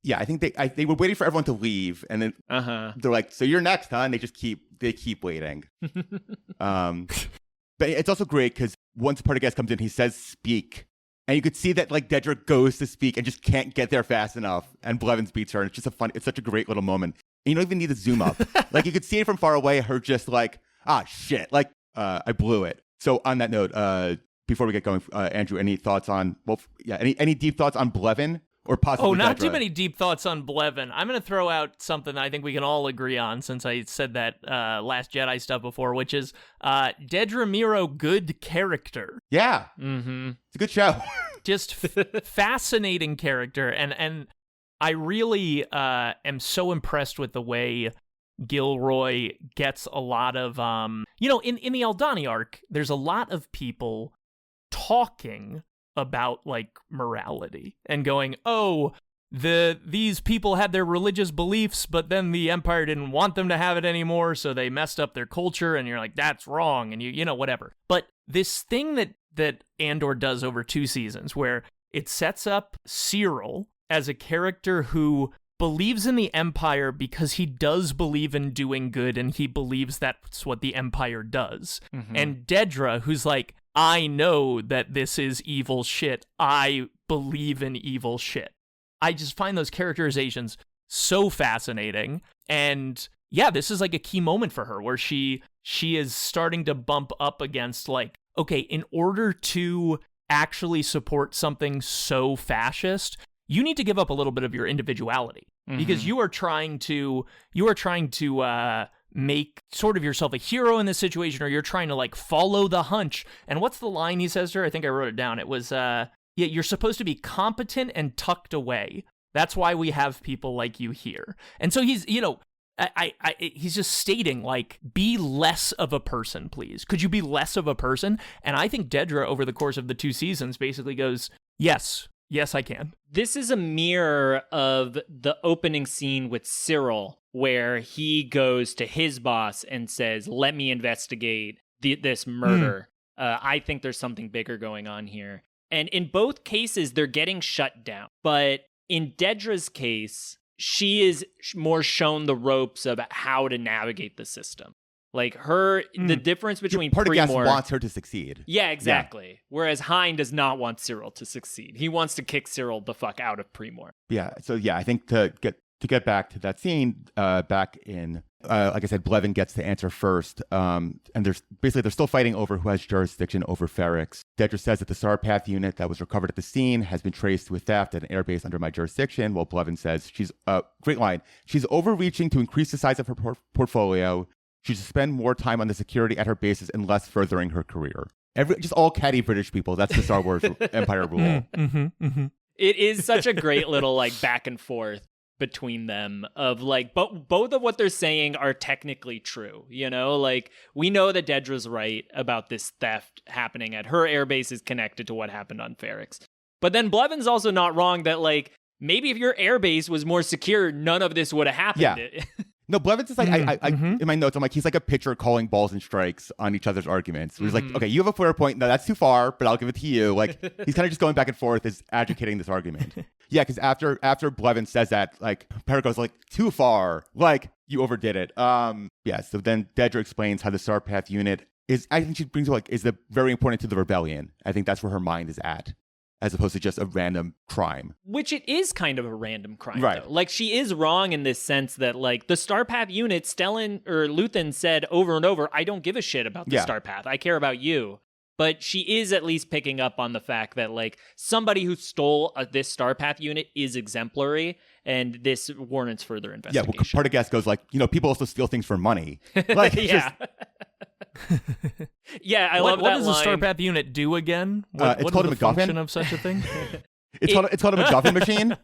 Yeah, I think they were waiting for everyone to leave, and then they're like, "So you're next, huh?" And they keep waiting. But it's also great because once Partagaz comes in, he says "speak," and you could see that like Dedra goes to speak and just can't get there fast enough, and Blevins beats her, and it's such a great little moment. And you don't even need to zoom up; like you could see it from far away. Her just like, shit, like I blew it. So on that note, before we get going, Andrew, any thoughts on any deep thoughts on Blevin? Or possibly not Dedra. Too many deep thoughts on Blevin. I'm going to throw out something that I think we can all agree on since I said that Last Jedi stuff before, which is Dedra Miro, good character. Yeah. Mm-hmm. It's a good show. Just fascinating character. And I really am so impressed with the way Gilroy gets a lot of, in the Aldhani arc, there's a lot of people talking about like morality and going, oh, these people had their religious beliefs, but then the Empire didn't want them to have it anymore, so they messed up their culture, and you're like, that's wrong, and you know, whatever. But this thing that Andor does over 2 seasons, where it sets up Cyril as a character who believes in the Empire because he does believe in doing good, and he believes that's what the Empire does. Mm-hmm. And Dedra, who's like, I know that this is evil shit. I believe in evil shit. I just find those characterizations so fascinating. And yeah, this is like a key moment for her where she is starting to bump up against like, okay, in order to actually support something so fascist, you need to give up a little bit of your individuality because you are trying to make sort of yourself a hero in this situation, or you're trying to like follow the hunch. And what's the line he says to her? I think I wrote it down. It was, you're supposed to be competent and tucked away. That's why we have people like you here. And so he's, he's just stating like, be less of a person, please. Could you be less of a person? And I think Dedra over the course of the 2 seasons basically goes, yes, I can. This is a mirror of the opening scene with Cyril, where he goes to his boss and says, let me investigate this murder. I think there's something bigger going on here. And in both cases, they're getting shut down. But in Dedra's case, she is more shown the ropes of how to navigate the system. Like the difference between Partagaz wants her to succeed. Yeah, exactly. Yeah. Whereas Hein does not want Cyril to succeed. He wants to kick Cyril the fuck out of Primor. Yeah. So yeah, I think to get back to that scene, back in like I said, Blevin gets to answer first. And they're still fighting over who has jurisdiction over Ferrix. Dedra says that the Sarpath unit that was recovered at the scene has been traced with theft at an airbase under my jurisdiction. While Blevin says she's great line. She's overreaching to increase the size of her portfolio. She should spend more time on the security at her bases and less furthering her career. Just all catty British people. That's the Star Wars Empire rule. It is such a great little like back and forth between them of like both of what they're saying are technically true. You know, like we know that Dedra's right about this theft happening at her airbase is connected to what happened on Ferrix. But then Blevin's also not wrong that like maybe if your airbase was more secure, none of this would have happened. Yeah. No, Blevin's just like, in my notes, I'm like, he's like a pitcher calling balls and strikes on each other's arguments. He's like, okay, you have a fair point. No, that's too far, but I'll give it to you. Like, he's kind of just going back and forth as advocating this argument. Yeah, because after Blevin says that, like, Parago's like, too far. Like, you overdid it. Yeah, so then Dedra explains how the Sarpath unit is, I think she brings it like, is very important to the rebellion. I think that's where her mind is at, as opposed to just a random crime. Which it is kind of a random crime, right? Though. Like, she is wrong in this sense that, like, the Starpath unit, Luthen said over and over, I don't give a shit about the Starpath. I care about you. But she is at least picking up on the fact that, like, somebody who stole this Starpath unit is exemplary, and this warrants further investigation. Yeah, well, Partagaz goes like, people also steal things for money. Like, yeah. Yeah, I love that line. What does the Starpath unit do again? It's called a MacGuffin. Function of such a thing? It's called a MacGuffin machine.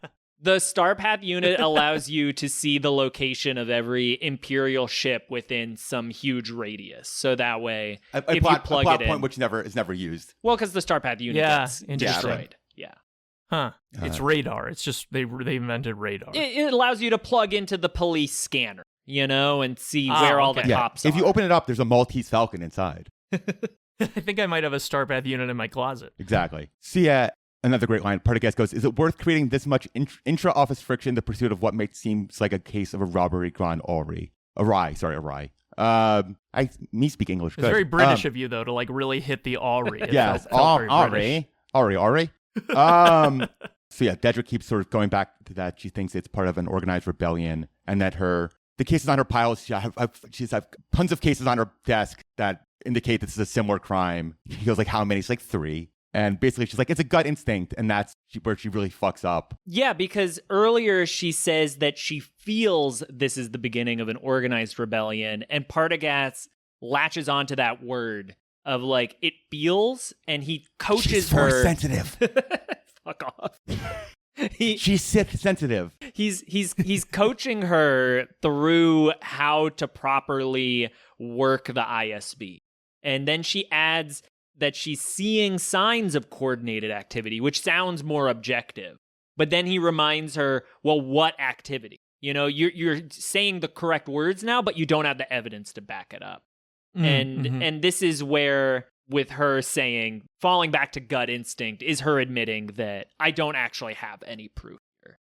The Starpath unit allows you to see the location of every Imperial ship within some huge radius. So that way, if you plug it in, point which is never used. Well, because the Starpath unit gets destroyed. Yeah. Huh. It's radar. It's just they invented radar. It allows you to plug into the police scanner, and see where all the cops are. If you open it up, there's a Maltese Falcon inside. I think I might have a Starpath unit in my closet. Exactly. See, another great line. Partagaz goes, is it worth creating this much intra-office friction in the pursuit of what seems like a case of a robbery gone awry? Me speak English. It's very British of you, though, to like really hit the awry. Yes, awry. So yeah, Dedra keeps sort of going back to that. She thinks it's part of an organized rebellion, and that the cases on her pile, she's have tons of cases on her desk that indicate this is a similar crime. She goes like, how many? She's like 3. And basically, she's like, it's a gut instinct, and that's where she really fucks up. Yeah, because earlier she says that she feels this is the beginning of an organized rebellion, and Partagaz latches onto that word of like, it feels, and he coaches She's her. She's sensitive. Fuck off. She's Sith sensitive. He's coaching her through how to properly work the ISB. And then she adds that she's seeing signs of coordinated activity, which sounds more objective. But then he reminds her, well, what activity? You're saying the correct words now, but you don't have the evidence to back it up. And this is where, with her saying, falling back to gut instinct, is her admitting that I don't actually have any proof here.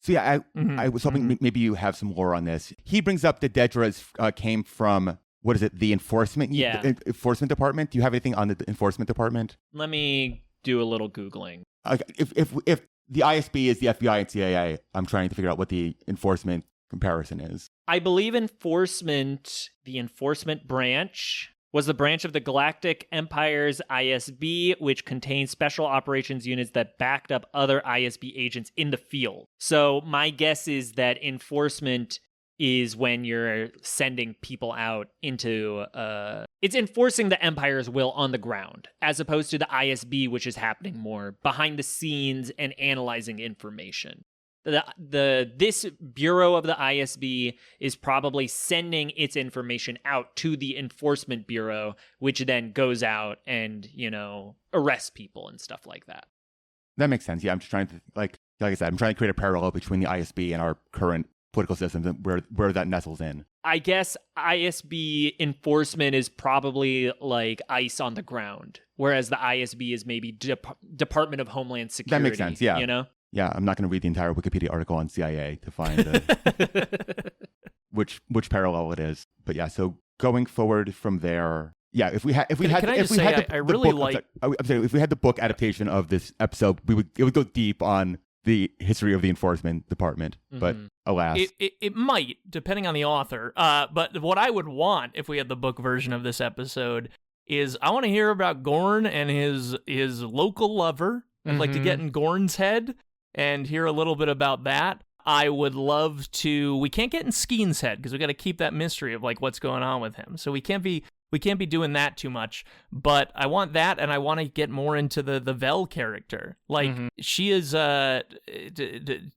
So yeah, I was hoping maybe you have some lore on this. He brings up that Dedra came from, what is it, the enforcement department? Do you have anything on the enforcement department? Let me do a little Googling. If the ISB is the FBI and CIA, I'm trying to figure out what the enforcement comparison is. I believe the enforcement branch was the branch of the Galactic Empire's ISB, which contained special operations units that backed up other ISB agents in the field. So my guess is that enforcement is when you're sending people out into it's enforcing the Empire's will on the ground, as opposed to the ISB, which is happening more behind the scenes and analyzing information. This bureau of the ISB is probably sending its information out to the enforcement bureau, which then goes out and arrests people and stuff like that. That makes sense. Yeah, I'm just trying to like I said, I'm trying to create a parallel between the ISB and our current political systems and where that nestles in. I guess ISB enforcement is probably like ICE on the ground, whereas the ISB is maybe Department of Homeland Security. That makes sense, yeah. You know? Yeah, I'm not going to read the entire Wikipedia article on CIA to find which parallel it is. But yeah, so going forward from there, yeah, if we had the book adaptation of this episode, it would go deep on the history of the enforcement department, but alas. It might, depending on the author. But what I would want if we had the book version of this episode is I want to hear about Gorn and his local lover. I'd like to get in Gorn's head and hear a little bit about that. I would love to. We can't get in Skeen's head because we got to keep that mystery of like what's going on with him. So we can't be doing that too much. But I want that, and I want to get more into the Vel character. Like she is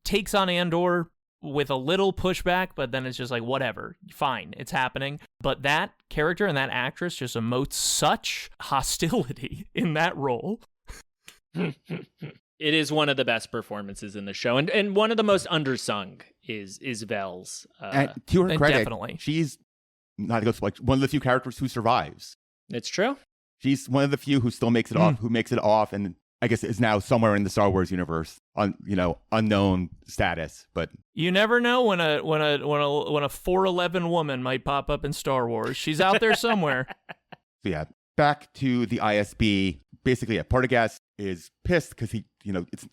takes on Andor with a little pushback, but then it's just like whatever, fine, it's happening. But that character and that actress just emotes such hostility in that role. It is one of the best performances in the show, and one of the most undersung is Vel's. And to her credit, definitely. She's not like one of the few characters who survives. It's true. She's one of the few who still makes it off, who makes it off, and I guess is now somewhere in the Star Wars universe on unknown status. But you never know when a 4'11" woman might pop up in Star Wars. She's out there somewhere. So yeah, back to the ISB. Basically, yeah, Partagaz is pissed because you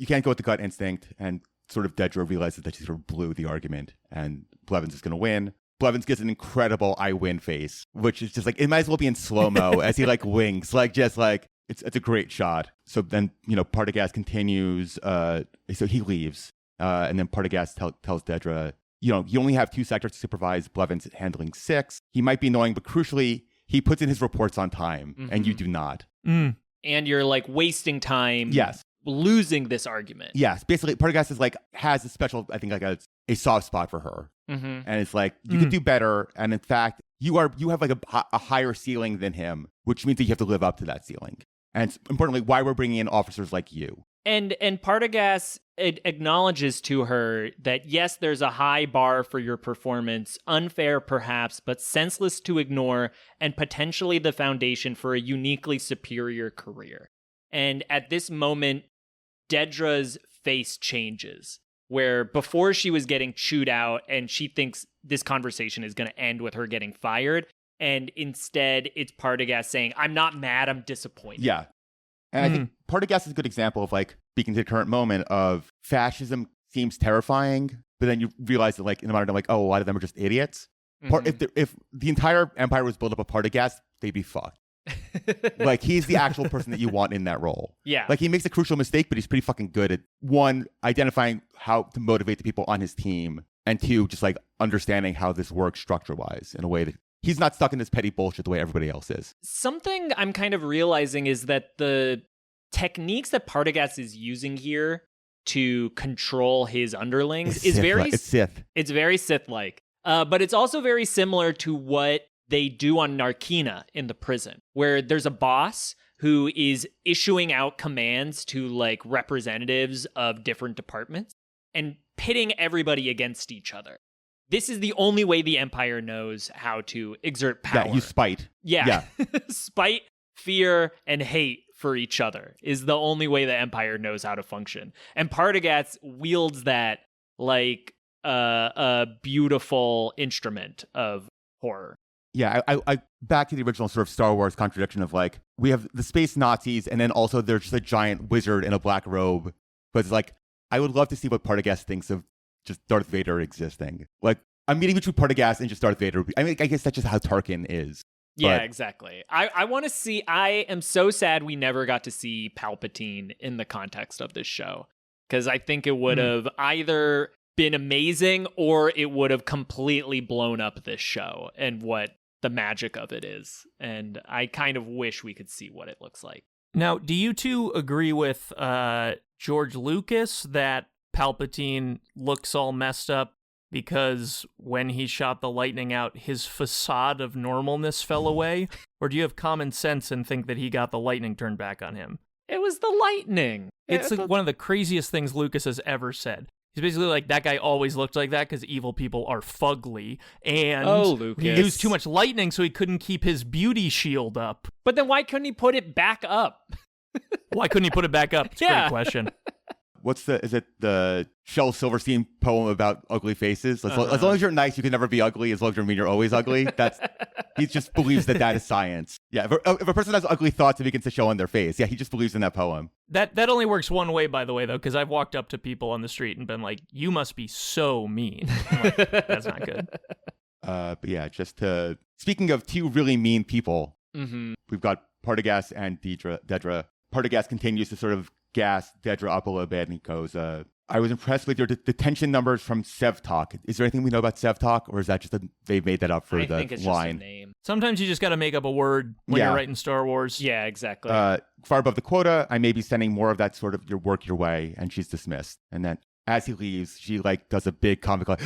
can't go with the gut instinct, and sort of Dedra realizes that she sort of blew the argument, and Blevins is going to win. Blevins gets an incredible "I win" face, which is just like it might as well be in slow mo as he like winks, like just like it's a great shot. So then Partagaz continues, so he leaves, and then Partagaz tells Dedra, you only have 2 sectors to supervise. Blevins handling 6. He might be annoying, but crucially, he puts in his reports on time, and you do not. And you're like wasting time. Yes. Losing this argument. Yes. Basically, Partagaz is like has a special, I think, like a soft spot for her. And it's like you could do better. And in fact, you have like a higher ceiling than him, which means that you have to live up to that ceiling. And importantly, why we're bringing in officers like you. And Partagaz acknowledges to her that yes, there's a high bar for your performance, unfair perhaps, but senseless to ignore, and potentially the foundation for a uniquely superior career. And at this moment, Dedra's face changes, where before she was getting chewed out and she thinks this conversation is going to end with her getting fired. And instead, it's Partagaz saying, I'm not mad, I'm disappointed. Yeah. And I think Partagaz is a good example of like speaking to the current moment of fascism seems terrifying, but then you realize that like in the modern time, like, oh, a lot of them are just idiots. If the entire empire was built up of Partagaz, they'd be fucked. Like he's the actual person that you want in that role. Yeah. Like he makes a crucial mistake, but he's pretty fucking good at 1, identifying how to motivate the people on his team, and 2, just like understanding how this works structure-wise in a way that he's not stuck in this petty bullshit the way everybody else is. Something I'm kind of realizing is that the techniques that Partagaz is using here to control his underlings is very Sith. It's very Sith-like. But it's also very similar to what they do on Narkina in the prison, where there's a boss who is issuing out commands to like representatives of different departments and pitting everybody against each other. This is the only way the Empire knows how to exert power. Yeah, you spite. Yeah. Spite, fear, and hate for each other is the only way the Empire knows how to function. And Partagaz wields that like a beautiful instrument of horror. Yeah, I back to the original sort of Star Wars contradiction of like, we have the space Nazis, and then also there's just a giant wizard in a black robe. But it's like, I would love to see what Partagaz thinks of just Darth Vader existing. Like, I'm meeting between Partagaz and just Darth Vader. I mean, I guess that's just how Tarkin is. Yeah, exactly. I want to see, I am so sad we never got to see Palpatine in the context of this show. Because I think it would have either been amazing or it would have completely blown up this show and what the magic of it is. And I kind of wish we could see what it looks like. Now, do you two agree with George Lucas that Palpatine looks all messed up because when he shot the lightning out, his facade of normalness fell away? Or do you have common sense and think that he got the lightning turned back on him? It was the lightning. It's one of the craziest things Lucas has ever said. He's basically like, that guy always looked like that because evil people are fugly. And Lucas. he used too much lightning, so he couldn't keep his beauty shield up. But then why couldn't he put it back up? Why couldn't he put it back up? It's a great question. Is it the Shel Silverstein poem about ugly faces? As long as you're nice, you can never be ugly. As long as you're mean, you're always ugly. He just believes that is science. Yeah, if a person has ugly thoughts, it begins to show on their face. Yeah, he just believes in that poem. That only works one way, by the way, though, because I've walked up to people on the street and been like, you must be so mean. Like, that's not good. But yeah, speaking of two really mean people, we've got Partagaz and Dedra. Partagaz continues to sort of gas Dedra up a little bit, and he goes, I was impressed with your detention numbers from Sevtalk. Is there anything we know about Sevtalk, or is that just they've made that up for the think it's line? Just a name. Sometimes you just got to make up a word when you're writing Star Wars. Yeah, exactly. Far above the quota, I may be sending more of that sort of your work your way, and she's dismissed. And then as he leaves, she does a big comic big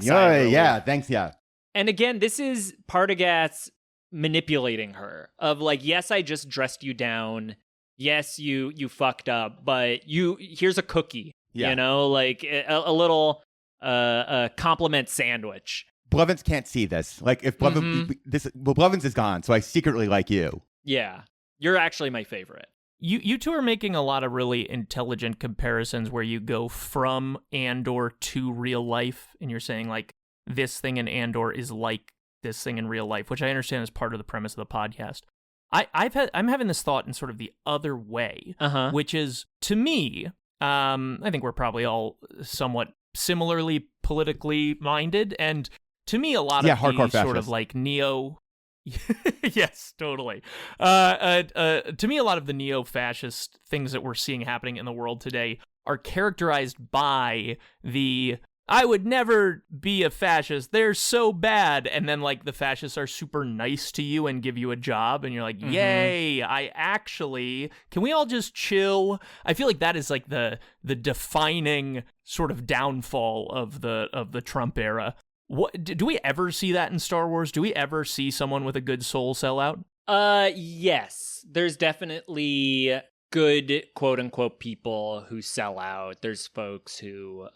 sigh. Yeah, thanks, yeah. And again, this is Partagaz manipulating her of yes, I just dressed you down. Yes, you fucked up, but here's a cookie. Yeah. A little compliment sandwich. Blevins can't see this. If Blevins, Blevins is gone, so I secretly like you. Yeah, you're actually my favorite. You two are making a lot of really intelligent comparisons where you go from Andor to real life, and you're saying this thing in Andor is like this thing in real life, which I understand is part of the premise of the podcast. I'm having this thought in sort of the other way, which is, to me, I think we're probably all somewhat similarly politically minded, and to me, a lot of the sort of neo. Yes, totally. To me, a lot of the neo-fascist things that we're seeing happening in the world today are characterized by the I would never be a fascist. They're so bad. And then the fascists are super nice to you and give you a job. And you're like, yay, can we all just chill? I feel like that is the defining sort of downfall of the Trump era. What do we ever see that in Star Wars? Do we ever see someone with a good soul sell out? Yes. There's definitely good quote unquote people who sell out. There's folks who,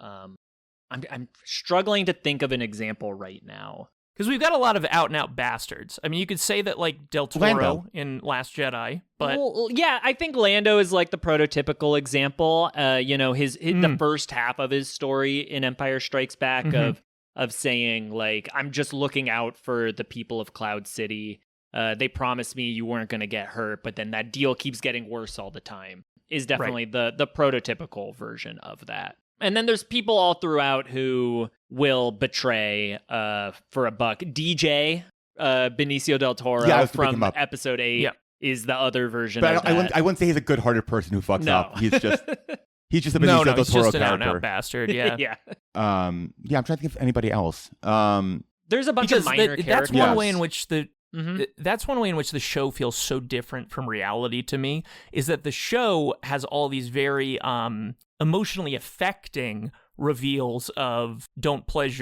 I'm struggling to think of an example right now. Because we've got a lot of out-and-out bastards. I mean, you could say that, Del Toro Lando in Last Jedi, but... Well, yeah, I think Lando is, the prototypical example. The first half of his story in Empire Strikes Back of saying, I'm just looking out for the people of Cloud City. They promised me you weren't going to get hurt, but then that deal keeps getting worse all the time, is definitely the prototypical version of that. And then there's people all throughout who will betray for a buck. DJ, Benicio del Toro from Episode 8 is the other version of that. I wouldn't say he's a good-hearted person who fucks up. He's just a Benicio del Toro character. He's just an out-and-out bastard, yeah. Yeah. I'm trying to think of anybody else. There's a bunch of minor characters. That's one way in which that's one way in which the show feels so different from reality to me, is that the show has all these very emotionally affecting reveals of don't pledge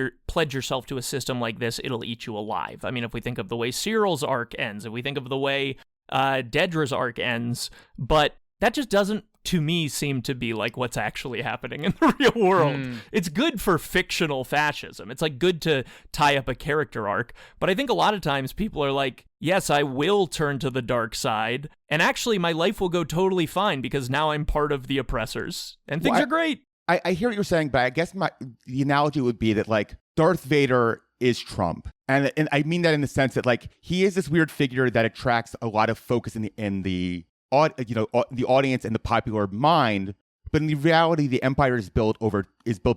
yourself to a system like this, it'll eat you alive. I mean, if we think of the way Cyril's arc ends, if we think of the way Dedra's arc ends, but that just doesn't, to me, seem to be what's actually happening in the real world. It's good for fictional fascism. It's good to tie up a character arc, but I think a lot of times people are yes, I will turn to the dark side, and actually my life will go totally fine because now I'm part of the oppressors, and things are great. I hear what you're saying, but I guess the analogy would be that Darth Vader is Trump, and I mean that in the sense that he is this weird figure that attracts a lot of focus in the audience and the popular mind, but in the reality, the empire is built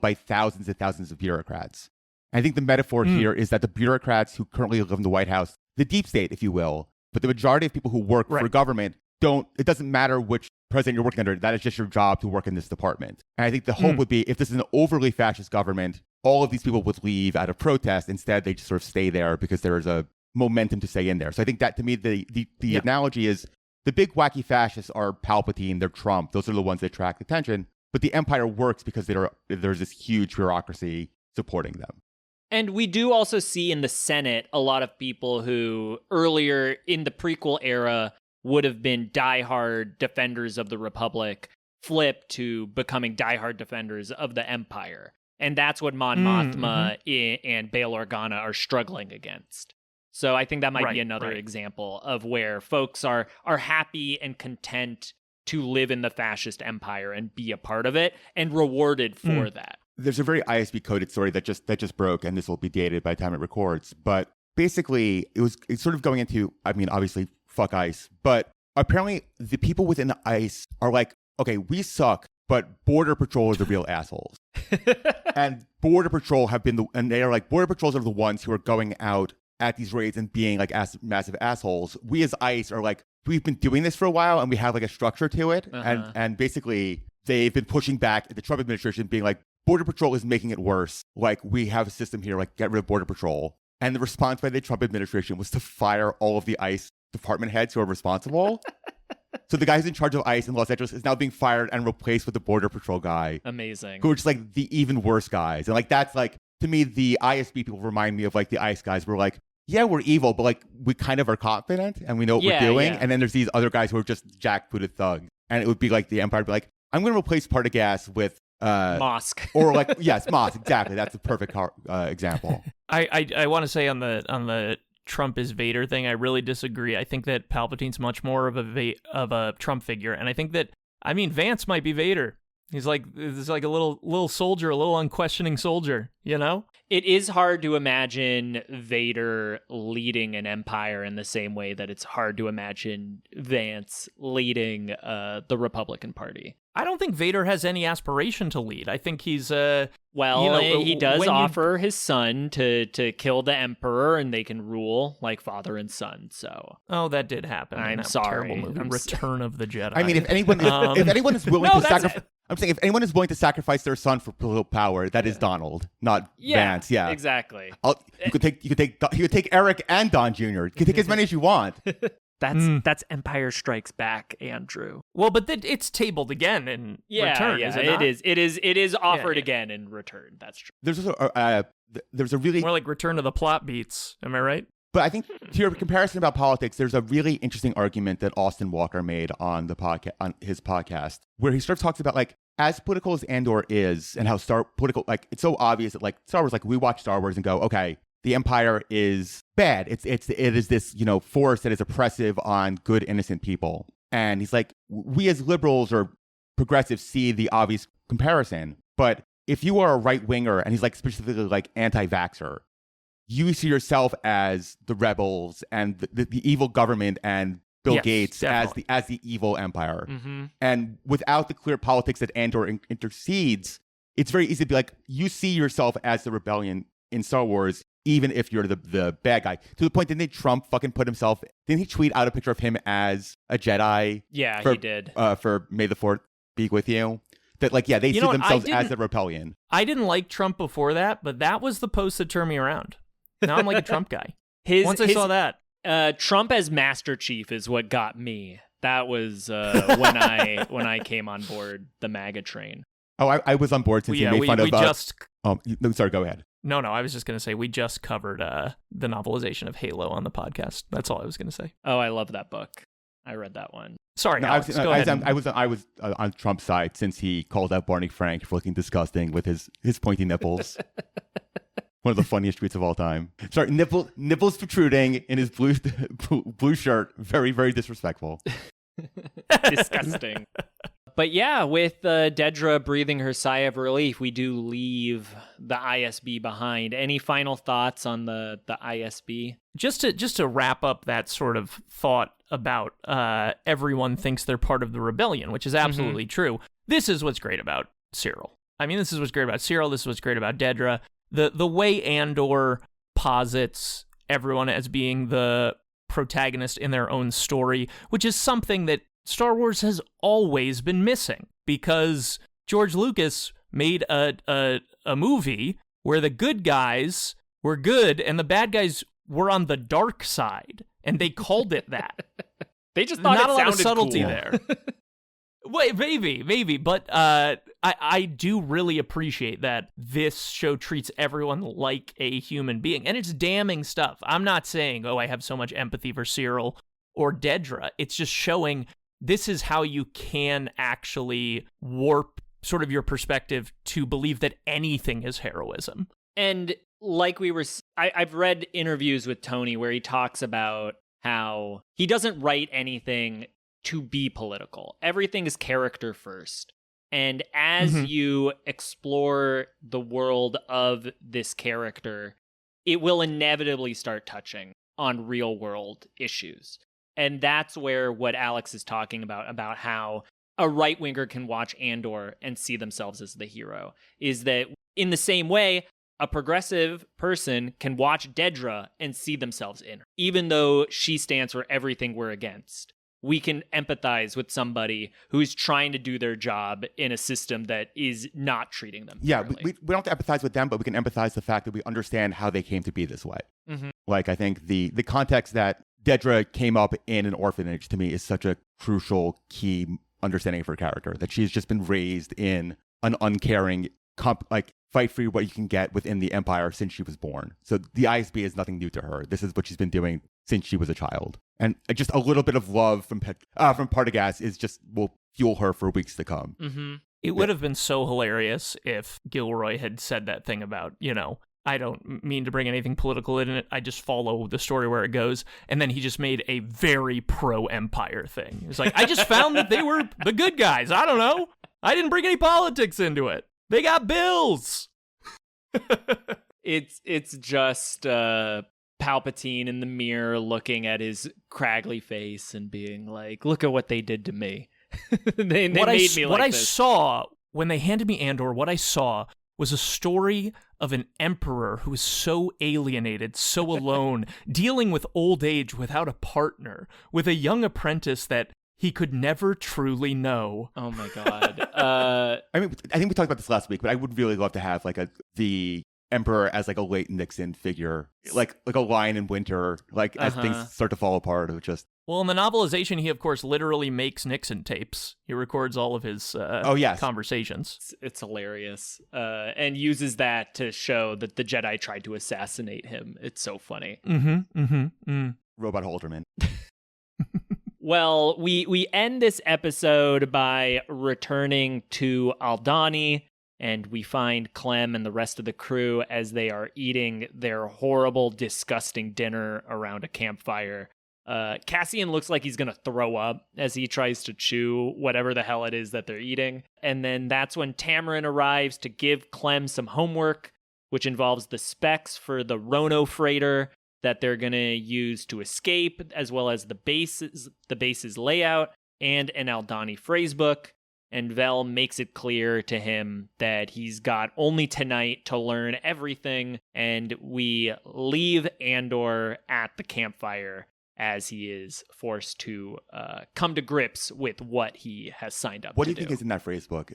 by thousands and thousands of bureaucrats. And I think the metaphor here is that the bureaucrats who currently live in the White House, the deep state, if you will, but the majority of people who work for government it doesn't matter which president you're working under, that is just your job to work in this department. And I think the hope would be, if this is an overly fascist government, all of these people would leave out of protest. Instead, they just sort of stay there because there is a momentum to stay in there. So I think that, to me, the analogy is, the big wacky fascists are Palpatine, they're Trump. Those are the ones that attract attention. But the empire works because there's this huge bureaucracy supporting them. And we do also see in the Senate a lot of people who earlier in the prequel era would have been diehard defenders of the Republic flip to becoming diehard defenders of the Empire. And that's what Mon Mothma and Bail Organa are struggling against. So I think that might be another example of where folks are happy and content to live in the fascist empire and be a part of it and rewarded for that. There's a very ISB coded story that just broke, and this will be dated by the time it records. But basically, it's sort of going into, I mean, obviously, fuck ICE. But apparently, the people within ICE are like, okay, we suck, but Border Patrol are the real assholes. And Border Patrol and they are like, Border Patrols are the ones who are going out at these raids and being like massive assholes. We as ICE are like, we've been doing this for a while and we have like a structure to it. And basically they've been pushing back at the Trump administration being like, Border Patrol is making it worse. Like, we have a system here, like, get rid of Border Patrol. And the response by the Trump administration was to fire all of the ICE department heads who are responsible. So the guy who's in charge of ICE in Los Angeles is now being fired and replaced with the Border Patrol guy. Amazing. Who are just like the even worse guys. And like, that's like, to me, the ISB people remind me of like the ICE guys. We're like, yeah, we're evil, but like, we kind of are confident and we know what we're doing. Yeah. And then there's these other guys who are just jackbooted thugs. And it would be like the Empire would be like, I'm going to replace Partagaz with Mosk. Or like, yes, Mosk, exactly. That's a perfect example. I want to say on the Trump is Vader thing, I really disagree. I think that Palpatine's much more of a Trump figure, and I think that, I mean, Vance might be Vader. He's like a little soldier, a little unquestioning soldier, you know? It is hard to imagine Vader leading an empire in the same way that it's hard to imagine Vance leading the Republican Party. I don't think Vader has any aspiration to lead. I think he's he does offer his son to kill the Emperor, and they can rule like father and son. So that did happen. I'm sorry. Terrible movie, Return of the Jedi. I mean, if anyone is willing to sacrifice. I'm saying if anyone is willing to sacrifice their son for political power, that is Donald, not Vance. Yeah, exactly. You could take Eric and Don Jr. You can take as many as you want. That's Empire Strikes Back, Andrew. Well, but it's tabled again in Return. Yeah, is it not? It is offered again in Return. That's true. There's a really more like Return to the Plot Beats. Am I right? But I think to your comparison about politics, there's a really interesting argument that Austin Walker made on his podcast, where he sort of talks about like, as political as Andor is, and how it's so obvious that like Star Wars, like we watch Star Wars and go, okay, the Empire is bad. It is this, force that is oppressive on good, innocent people. And he's like, we as liberals or progressives see the obvious comparison. But if you are a right winger, and he's like specifically like anti-vaxxer, you see yourself as the rebels and the evil government and Bill Gates as the evil empire. Mm-hmm. And without the clear politics that Andor intercedes, it's very easy to be like, you see yourself as the rebellion in Star Wars, even if you're the bad guy. To the point, didn't Trump fucking didn't he tweet out a picture of him as a Jedi? Yeah, he did. For May the 4th be with you. That like, yeah, they see themselves as the rebellion. I didn't like Trump before that, but that was the post that turned me around. Now I'm like a Trump guy. Once I saw that. Trump as Master Chief is what got me. That was when I came on board the MAGA train. Oh, I was on board since you made fun of... no, sorry, go ahead. No, I was just going to say we just covered the novelization of Halo on the podcast. That's all I was going to say. Oh, I love that book. I read that one. Sorry, Alex, go ahead. I was on Trump's side since he called out Barney Frank for looking disgusting with his pointy nipples. One of the funniest tweets of all time. Sorry, nipples protruding in his blue shirt. Very, very disrespectful. Disgusting. But yeah, with Dedra breathing her sigh of relief, we do leave the ISB behind. Any final thoughts on the ISB? Just to wrap up that sort of thought about everyone thinks they're part of the rebellion, which is absolutely true. This is what's great about Cyril. I mean, this is what's great about Cyril. This is what's great about Dedra. The way Andor posits everyone as being the protagonist in their own story, which is something that Star Wars has always been missing, because George Lucas made a movie where the good guys were good and the bad guys were on the dark side, and they called it that. They just thought not it a lot of subtlety cool. there. Wait, maybe, but I do really appreciate that this show treats everyone like a human being, and it's damning stuff. I'm not saying, I have so much empathy for Cyril or Dedra. It's just showing this is how you can actually warp sort of your perspective to believe that anything is heroism. And like I've read interviews with Tony where he talks about how he doesn't write anything to be political. Everything is character first. And as you explore the world of this character, it will inevitably start touching on real world issues. And that's where what Alex is talking about how a right-winger can watch Andor and see themselves as the hero, is that in the same way, a progressive person can watch Dedra and see themselves in her. Even though she stands for everything we're against, we can empathize with somebody who's trying to do their job in a system that is not treating them fairly. We don't have to empathize with them, but we can empathize the fact that we understand how they came to be this way. Like, I think the context that Dedra came up in an orphanage, to me, is such a crucial, key understanding of her character, that she's just been raised in an uncaring, fight for what you can get within the Empire since she was born. So the ISB is nothing new to her. This is what she's been doing since she was a child. And just a little bit of love from Partagaz will fuel her for weeks to come. It would have been so hilarious if Gilroy had said that thing about, I don't mean to bring anything political in it. I just follow the story where it goes. And then he just made a very pro-Empire thing. He was like, I just found that they were the good guys. I don't know. I didn't bring any politics into it. They got bills. It's just Palpatine in the mirror looking at his craggy face and being like, look at what they did to me. they made me like this. What I saw when they handed me Andor, what I saw was a story of an emperor who was so alienated, so alone, dealing with old age without a partner, with a young apprentice that he could never truly know. Oh my God. I think we talked about this last week, but I would really love to have the Emperor as a late Nixon figure, like a Lion in Winter, as things start to fall apart. Of just well, in the novelization, he of course literally makes Nixon tapes. He records all of his conversations. It's hilarious, and uses that to show that the Jedi tried to assassinate him. It's so funny. Robot Halderman. Well, we end this episode by returning to Aldhani, and we find Clem and the rest of the crew as they are eating their horrible, disgusting dinner around a campfire. Cassian looks like he's going to throw up as he tries to chew whatever the hell it is that they're eating. And then that's when Tamarin arrives to give Clem some homework, which involves the specs for the Rono freighter that they're going to use to escape, as well as the base's layout, and an Aldhani phrasebook. And Vel makes it clear to him that he's got only tonight to learn everything, and we leave Andor at the campfire as he is forced to come to grips with what he has signed up to do. What do you think is in that phrasebook?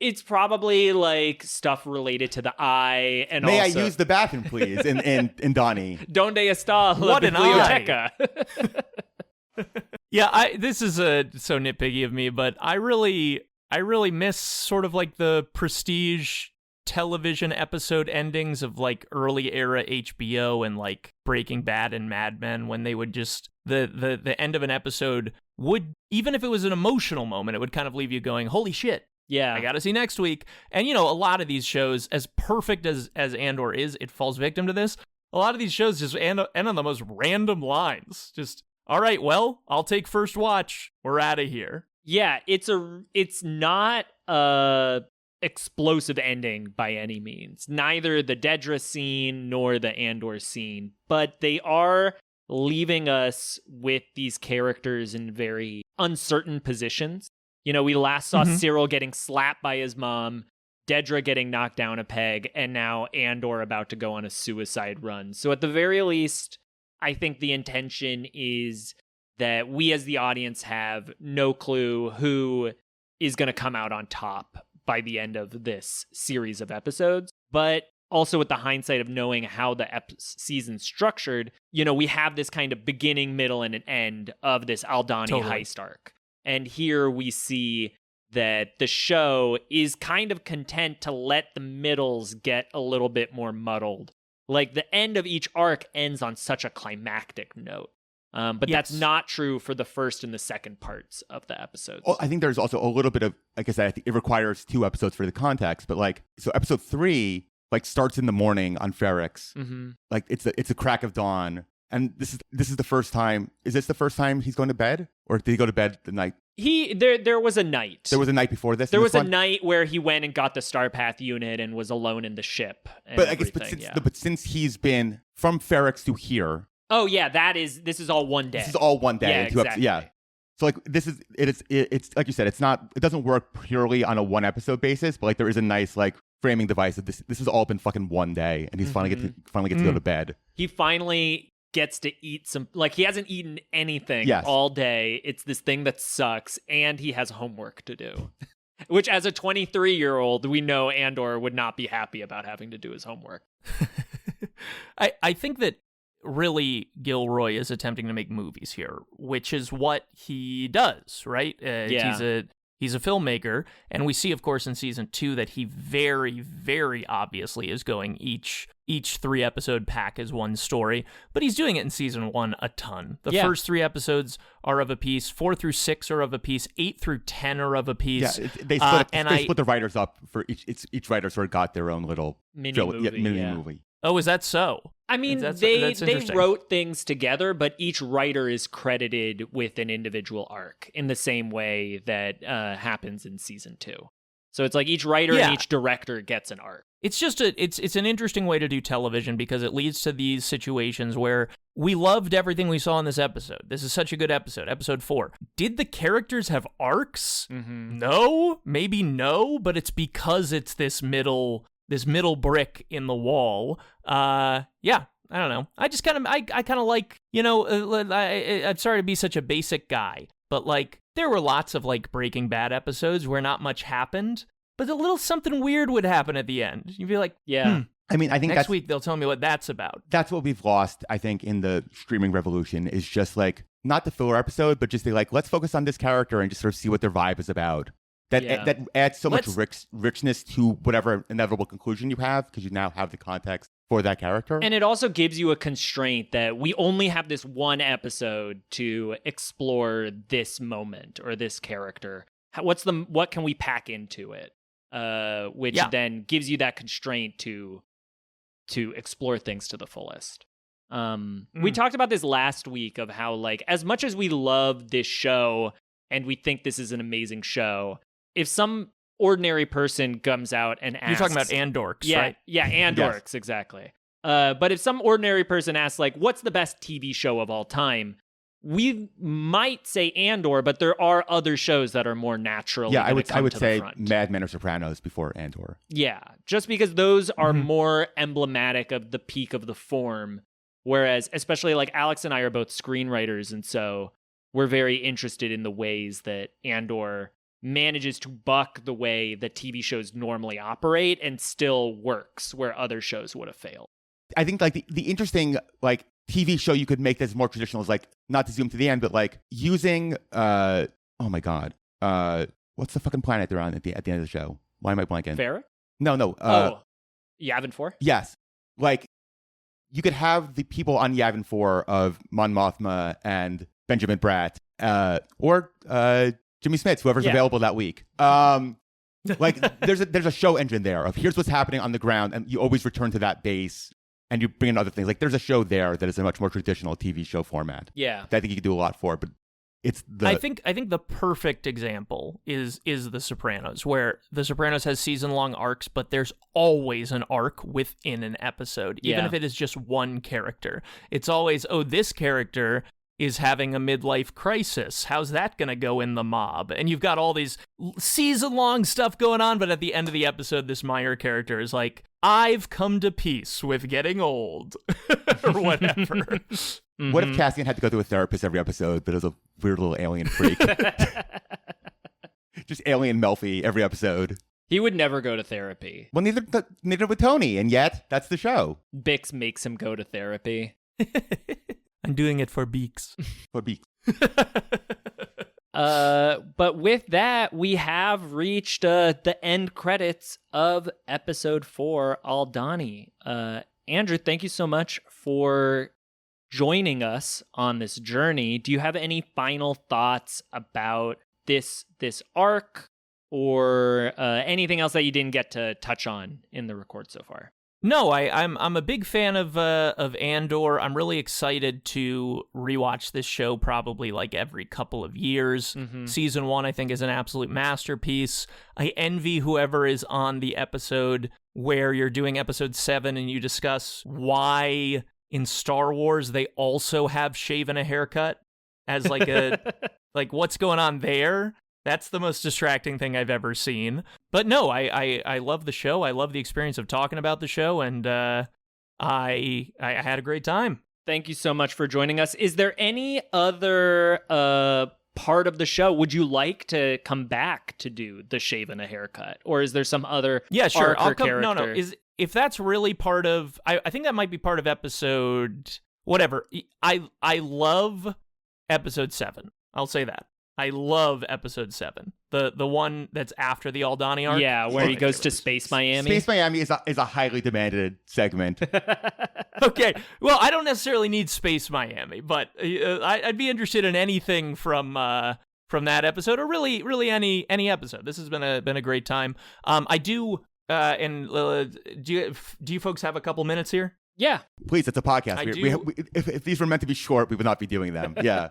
It's probably stuff related to the eye, and May also, I use the bathroom, please? In Donnie. Donde está la What an biblioteca? Yeah, this is so nitpicky of me, but I really miss sort of the prestige television episode endings of early era HBO and Breaking Bad and Mad Men, when they would just the end of an episode would, even if it was an emotional moment, it would kind of leave you going, holy shit. Yeah. I gotta see next week. And a lot of these shows, as perfect as Andor is, it falls victim to this. A lot of these shows just end on the most random lines. Just, all right, well, I'll take first watch. We're out of here. Yeah, it's not a explosive ending by any means. Neither the Dedra scene nor the Andor scene, but they are leaving us with these characters in very uncertain positions. We last saw Cyril getting slapped by his mom, Dedra getting knocked down a peg, and now Andor about to go on a suicide run. So at the very least, I think the intention is that we as the audience have no clue who is going to come out on top by the end of this series of episodes. But also with the hindsight of knowing how the season's structured, we have this kind of beginning, middle, and an end of this Aldhani heist arc. And here we see that the show is kind of content to let the middles get a little bit more muddled. The end of each arc ends on such a climactic note. But that's not true for the first and the second parts of the episodes. Well, I think there's also a little bit of, like I said, I think it requires 2 episodes for the context. But like, so episode 3 like starts in the morning on Ferrix. Like it's a crack of dawn, and this is the first time. Is this the first time he's going to bed, or did he go to bed the night? There was a night. There was a night before this. There was a night where he went and got the Starpath unit and was alone in the ship. But I guess, but since he's been from Ferrix to here. Oh yeah, this is all one day. This is all one day. Yeah, exactly. Yeah. So like it's like you said, it doesn't work purely on a 1 episode basis, but like there is a nice like framing device that this has all been fucking one day, and he's finally gets to go to bed. He finally gets to eat some, like he hasn't eaten anything all day. It's this thing that sucks, and he has homework to do. Which as a 23-year-old, we know Andor would not be happy about having to do his homework. I think that really Gilroy is attempting to make movies here, which is what he does, right? He's a filmmaker, and we see, of course, in season 2 that he very, very obviously is going each 3-episode pack as one story, but he's doing it in season 1 a ton. The first 3 episodes are of a piece, 4 through 6 are of a piece, 8 through 10 are of a piece. Yeah, they split the writers up for each writer sort of got their own little mini movie. Oh, is that so? I mean, they wrote things together, but each writer is credited with an individual arc in the same way that happens in season 2. So it's like each writer and each director gets an arc. It's just it's an interesting way to do television because it leads to these situations where we loved everything we saw in this episode. This is such a good episode, episode 4. Did the characters have arcs? No, maybe no, but it's because it's this middle brick in the wall. I don't know. I just kind of like, I'm sorry to be such a basic guy, but like there were lots of like Breaking Bad episodes where not much happened, but a little something weird would happen at the end. You'd be like, I mean, I think next week they'll tell me what that's about. That's what we've lost, I think, in the streaming revolution is just like not the filler episode, but just let's focus on this character and just sort of see what their vibe is about. That adds so much richness to whatever inevitable conclusion you have because you now have the context for that character. And it also gives you a constraint that we only have this one episode to explore this moment or this character. What can we pack into it? Which then gives you that constraint to explore things to the fullest. We talked about this last week of how like as much as we love this show and we think this is an amazing show, if some ordinary person comes out and asks... You're talking about Andorks, right? Yeah, Andorks, exactly. But if some ordinary person asks, like, what's the best TV show of all time? We might say Andor, but there are other shows that are more natural. Yeah, I would say Mad Men or Sopranos before Andor. Yeah, just because those are more emblematic of the peak of the form. Whereas, especially like Alex and I are both screenwriters, and so we're very interested in the ways that Andor manages to buck the way that TV shows normally operate and still works where other shows would have failed. I think like the interesting like TV show you could make that's more traditional is like not to zoom to the end, but like using oh my god, what's the fucking planet they're on at the end of the show? Why am I blanking? Ferrix? No. Yavin 4? Yes, like you could have the people on Yavin 4 of Mon Mothma and Benjamin Bratt, or Jimmy Smits, whoever's available that week. Like there's a show engine there of here's what's happening on the ground, and you always return to that base, and you bring in other things. Like there's a show there that is a much more traditional TV show format. Yeah, that I think you could do a lot for, but it's the. I think the perfect example is The Sopranos, where The Sopranos has season-long arcs, but there's always an arc within an episode, even if it is just one character. It's always this character is having a midlife crisis. How's that going to go in the mob? And you've got all these season-long stuff going on, but at the end of the episode, this minor character is like, I've come to peace with getting old, or whatever. What if Cassian had to go to a therapist every episode, but as a weird little alien freak? Just alien Melfi every episode. He would never go to therapy. Well, neither would Tony, and yet, that's the show. Bix makes him go to therapy. I'm doing it for Beaks. For Beaks. But with that, we have reached the end credits of episode 4, Aldhani. Andrew, thank you so much for joining us on this journey. Do you have any final thoughts about this arc or anything else that you didn't get to touch on in the record so far? No, I'm a big fan of Andor. I'm really excited to rewatch this show probably like every couple of years. Mm-hmm. Season 1, I think, is an absolute masterpiece. I envy whoever is on the episode where you're doing episode 7 and you discuss why in Star Wars they also have shaven a haircut as like a like what's going on there. That's the most distracting thing I've ever seen. But no, I love the show. I love the experience of talking about the show, and I had a great time. Thank you so much for joining us. Is there any other part of the show would you like to come back to do the shave and a haircut, or is there some other sure. arc or character? No. If that's really part of, I think that might be part of episode whatever. I love episode 7. I'll say that. I love episode 7, the one that's after the Aldhani arc. Yeah, where he goes to Space Miami. Space Miami is a highly demanded segment. Okay, well, I don't necessarily need Space Miami, but I'd be interested in anything from that episode, or really any episode. This has been a great time. I do, do you folks have a couple minutes here? Yeah, please. It's a podcast. I do. If these were meant to be short, we would not be doing them. Yeah.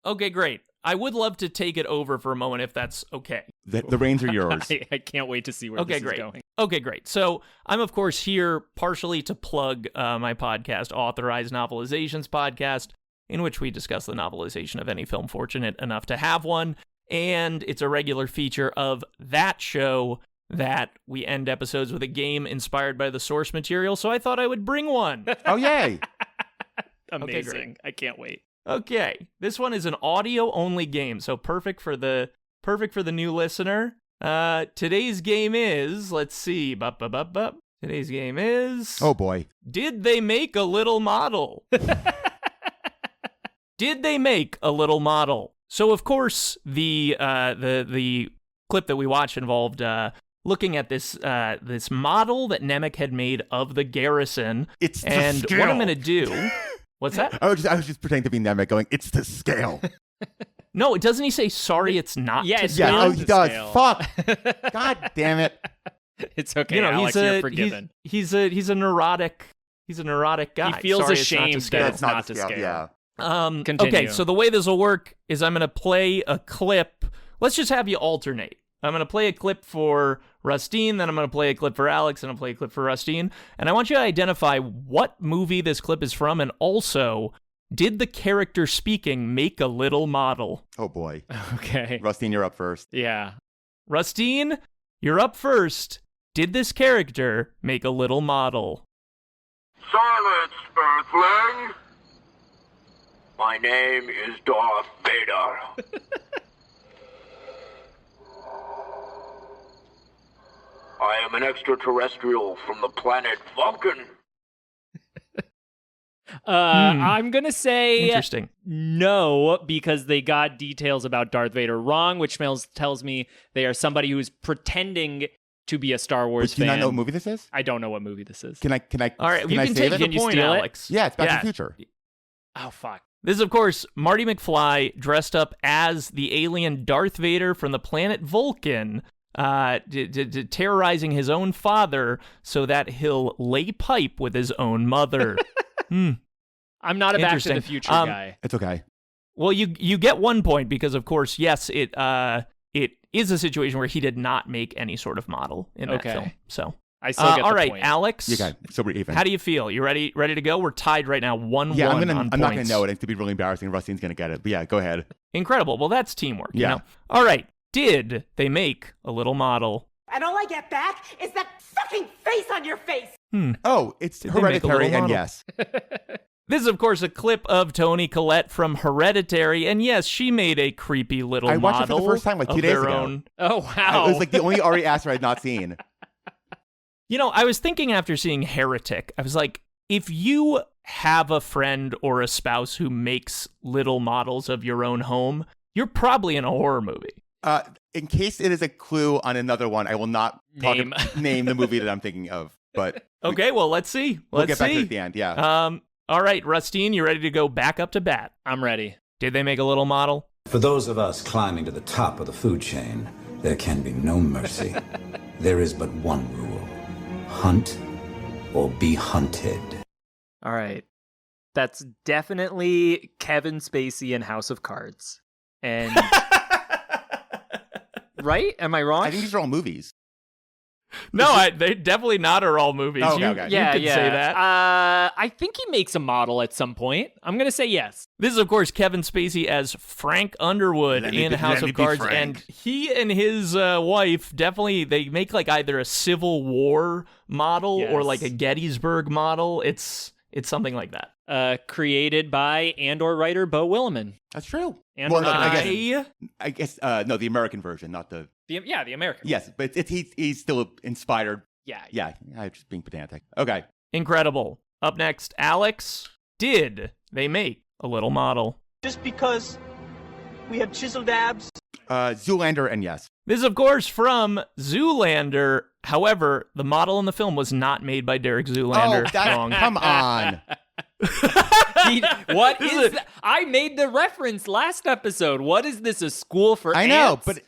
Okay, great. I would love to take it over for a moment if that's okay. The reins are yours. I can't wait to see where this is going. Okay, great. So I'm, of course, here partially to plug my podcast, Authorized Novelizations Podcast, in which we discuss the novelization of any film fortunate enough to have one. And it's a regular feature of that show that we end episodes with a game inspired by the source material. So I thought I would bring one. Oh, yay. Amazing. Okay, I can't wait. Okay, this one is an audio-only game, so perfect for the new listener. Today's game is, let's see, Today's game is... Oh boy. Did they make a little model? Did they make a little model? So of course the clip that we watched involved looking at this model that Nemik had made of the garrison. It's the and scale. What I'm going to do. What's that? I was just pretending to be Nemik going, it's the scale. No, doesn't he say, sorry, it's not to scale? Yeah, he does. Scale. Fuck. God damn it. It's okay, Alex, you're forgiven. He's a neurotic guy. He feels sorry, ashamed that it's not to scale. Yeah. Continue. Okay, so the way this will work is I'm going to play a clip. Let's just have you alternate. I'm going to play a clip for Rusteen, then I'm going to play a clip for Alex, and I'll play a clip for Rusteen. And I want you to identify what movie this clip is from, and also, did the character speaking make a little model? Oh boy. Okay. Rusteen, you're up first. Yeah. Rusteen, you're up first. Did this character make a little model? Silence, Earthling! My name is Darth Vader. I am an extraterrestrial from the planet Vulcan. I'm going to say Interesting. No, because they got details about Darth Vader wrong, which tells me they are somebody who's pretending to be a Star Wars Do you fan. not know what movie this is? I don't know what movie this is. Can I? All right, can you I can save take it? the Can you point, steal it? Alex. Yeah, it's Back to the Future. Oh, fuck. This is, of course, Marty McFly dressed up as the alien Darth Vader from the planet Vulcan, terrorizing his own father so that he'll lay pipe with his own mother. I'm not a Back to the Future guy. It's okay. Well, you get 1 point because, of course, yes, it is a situation where he did not make any sort of model in that film. So I still get the all right, point. Alex. Okay, so we're even. How do you feel? You ready to go? We're tied right now, 1-1 Yeah, on I'm not points. gonna know it. It's to be really embarrassing. Rusteen's gonna get it. But yeah, go ahead. Incredible. Well, that's teamwork. Yeah. You know? All right. Did they make a little model? And all I get back is that fucking face on your face! Oh, it's Did they make a Hereditary, little and model? yes. This is, of course, a clip of Toni Collette from Hereditary, and yes, she made a creepy little I watched it model for the first time like 2 of days their ago. own. Oh, wow. It was like the only Ari Aster I'd not seen. You know, I was thinking after seeing Heretic, I was like, if you have a friend or a spouse who makes little models of your own home, you're probably in a horror movie. In case it is a clue on another one, I will not name the movie that I'm thinking of. But Okay, well, let's see. we'll Let's get back to it see. at the end. Yeah. All right, Rusteen, you ready to go back up to bat? I'm ready. Did they make a little model? For those of us climbing to the top of the food chain, there can be no mercy. There is but one rule. Hunt or be hunted. All right. That's definitely Kevin Spacey in House of Cards. And right? Am I wrong? I think these are all movies. No, they definitely not are all movies. Oh, okay, you, okay. you could say that. I think he makes a model at some point. I'm going to say yes. This is, of course, Kevin Spacey as Frank Underwood in House of Cards. And he and his wife definitely, they make like either a Civil War model or like a Gettysburg model. It's something like that. Created by Andor writer Bo Willimon. That's true. Andor I guess no, the American version, not the... the American. Yes, but he's still inspired. Yeah. I'm just being pedantic. Okay. Incredible. Up next, Alex. Did they make a little model? Just because we have chiseled abs? Zoolander and yes. This is, of course, from Zoolander. However, the model in the film was not made by Derek Zoolander. Wrong. Come on. I made the reference last episode. What is this, a school for I know, ants? but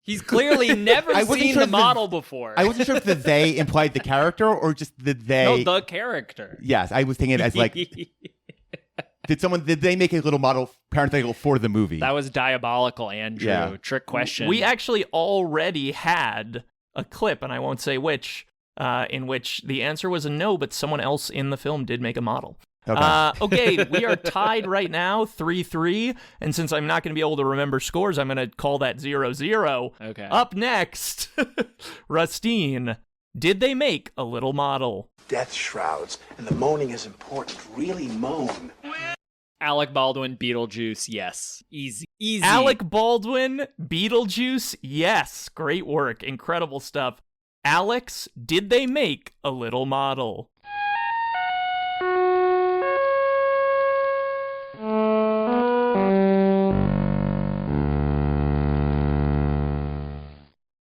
He's clearly never seen the model before. I wasn't sure if the they implied the character or just the they. No, the character. Yes, I was thinking it as like, did they make a little model parenthetical for the movie? That was diabolical, Andrew. Yeah. Trick question. We actually already had a clip, and I won't say which, in which the answer was a no, but someone else in the film did make a model. Okay, we are tied right now, 3-3, and since I'm not going to be able to remember scores, I'm going to call that 0-0. Okay. Up next, Rusteen, did they make a little model? Death shrouds, and the moaning is important. Really moan. Alec Baldwin, Beetlejuice, yes. Easy. Alec Baldwin, Beetlejuice, yes. Great work. Incredible stuff. Alex, did they make a little model?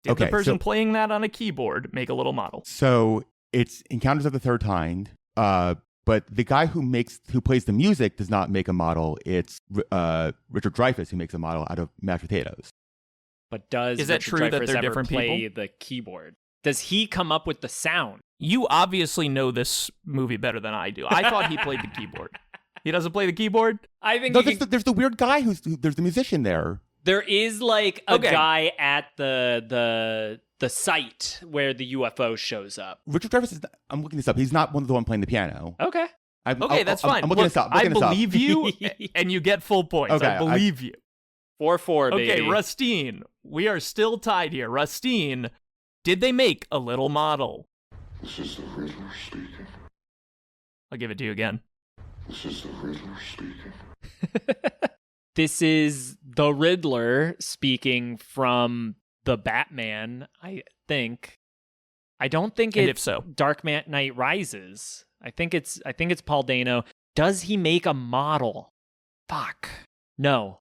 Did the person playing that on a keyboard make a little model? So it's Encounters of the Third Kind, but the guy who plays the music does not make a model. It's Richard Dreyfuss who makes a model out of mashed potatoes. But is that true that they're different play people? The keyboard? Does he come up with the sound? You obviously know this movie better than I do. I thought he played the keyboard. He doesn't play the keyboard? I think there's the weird guy there's the musician there. There is like a guy at the site where the UFO shows up. Richard Dreyfuss I'm looking this up. He's not the one playing the piano. Okay. That's fine. I'm looking this up. I believe you, and you get full points. Okay, I believe you. 4-4, baby. Okay, Rusteen, we are still tied here. Rusteen, did they make a little model? This is the Riddler speaking. I'll give it to you again. This is the Riddler speaking. This is the Riddler speaking from the Batman, I think. I don't think it's if so, Dark Knight Rises. I think it's Paul Dano. Does he make a model? Fuck. No.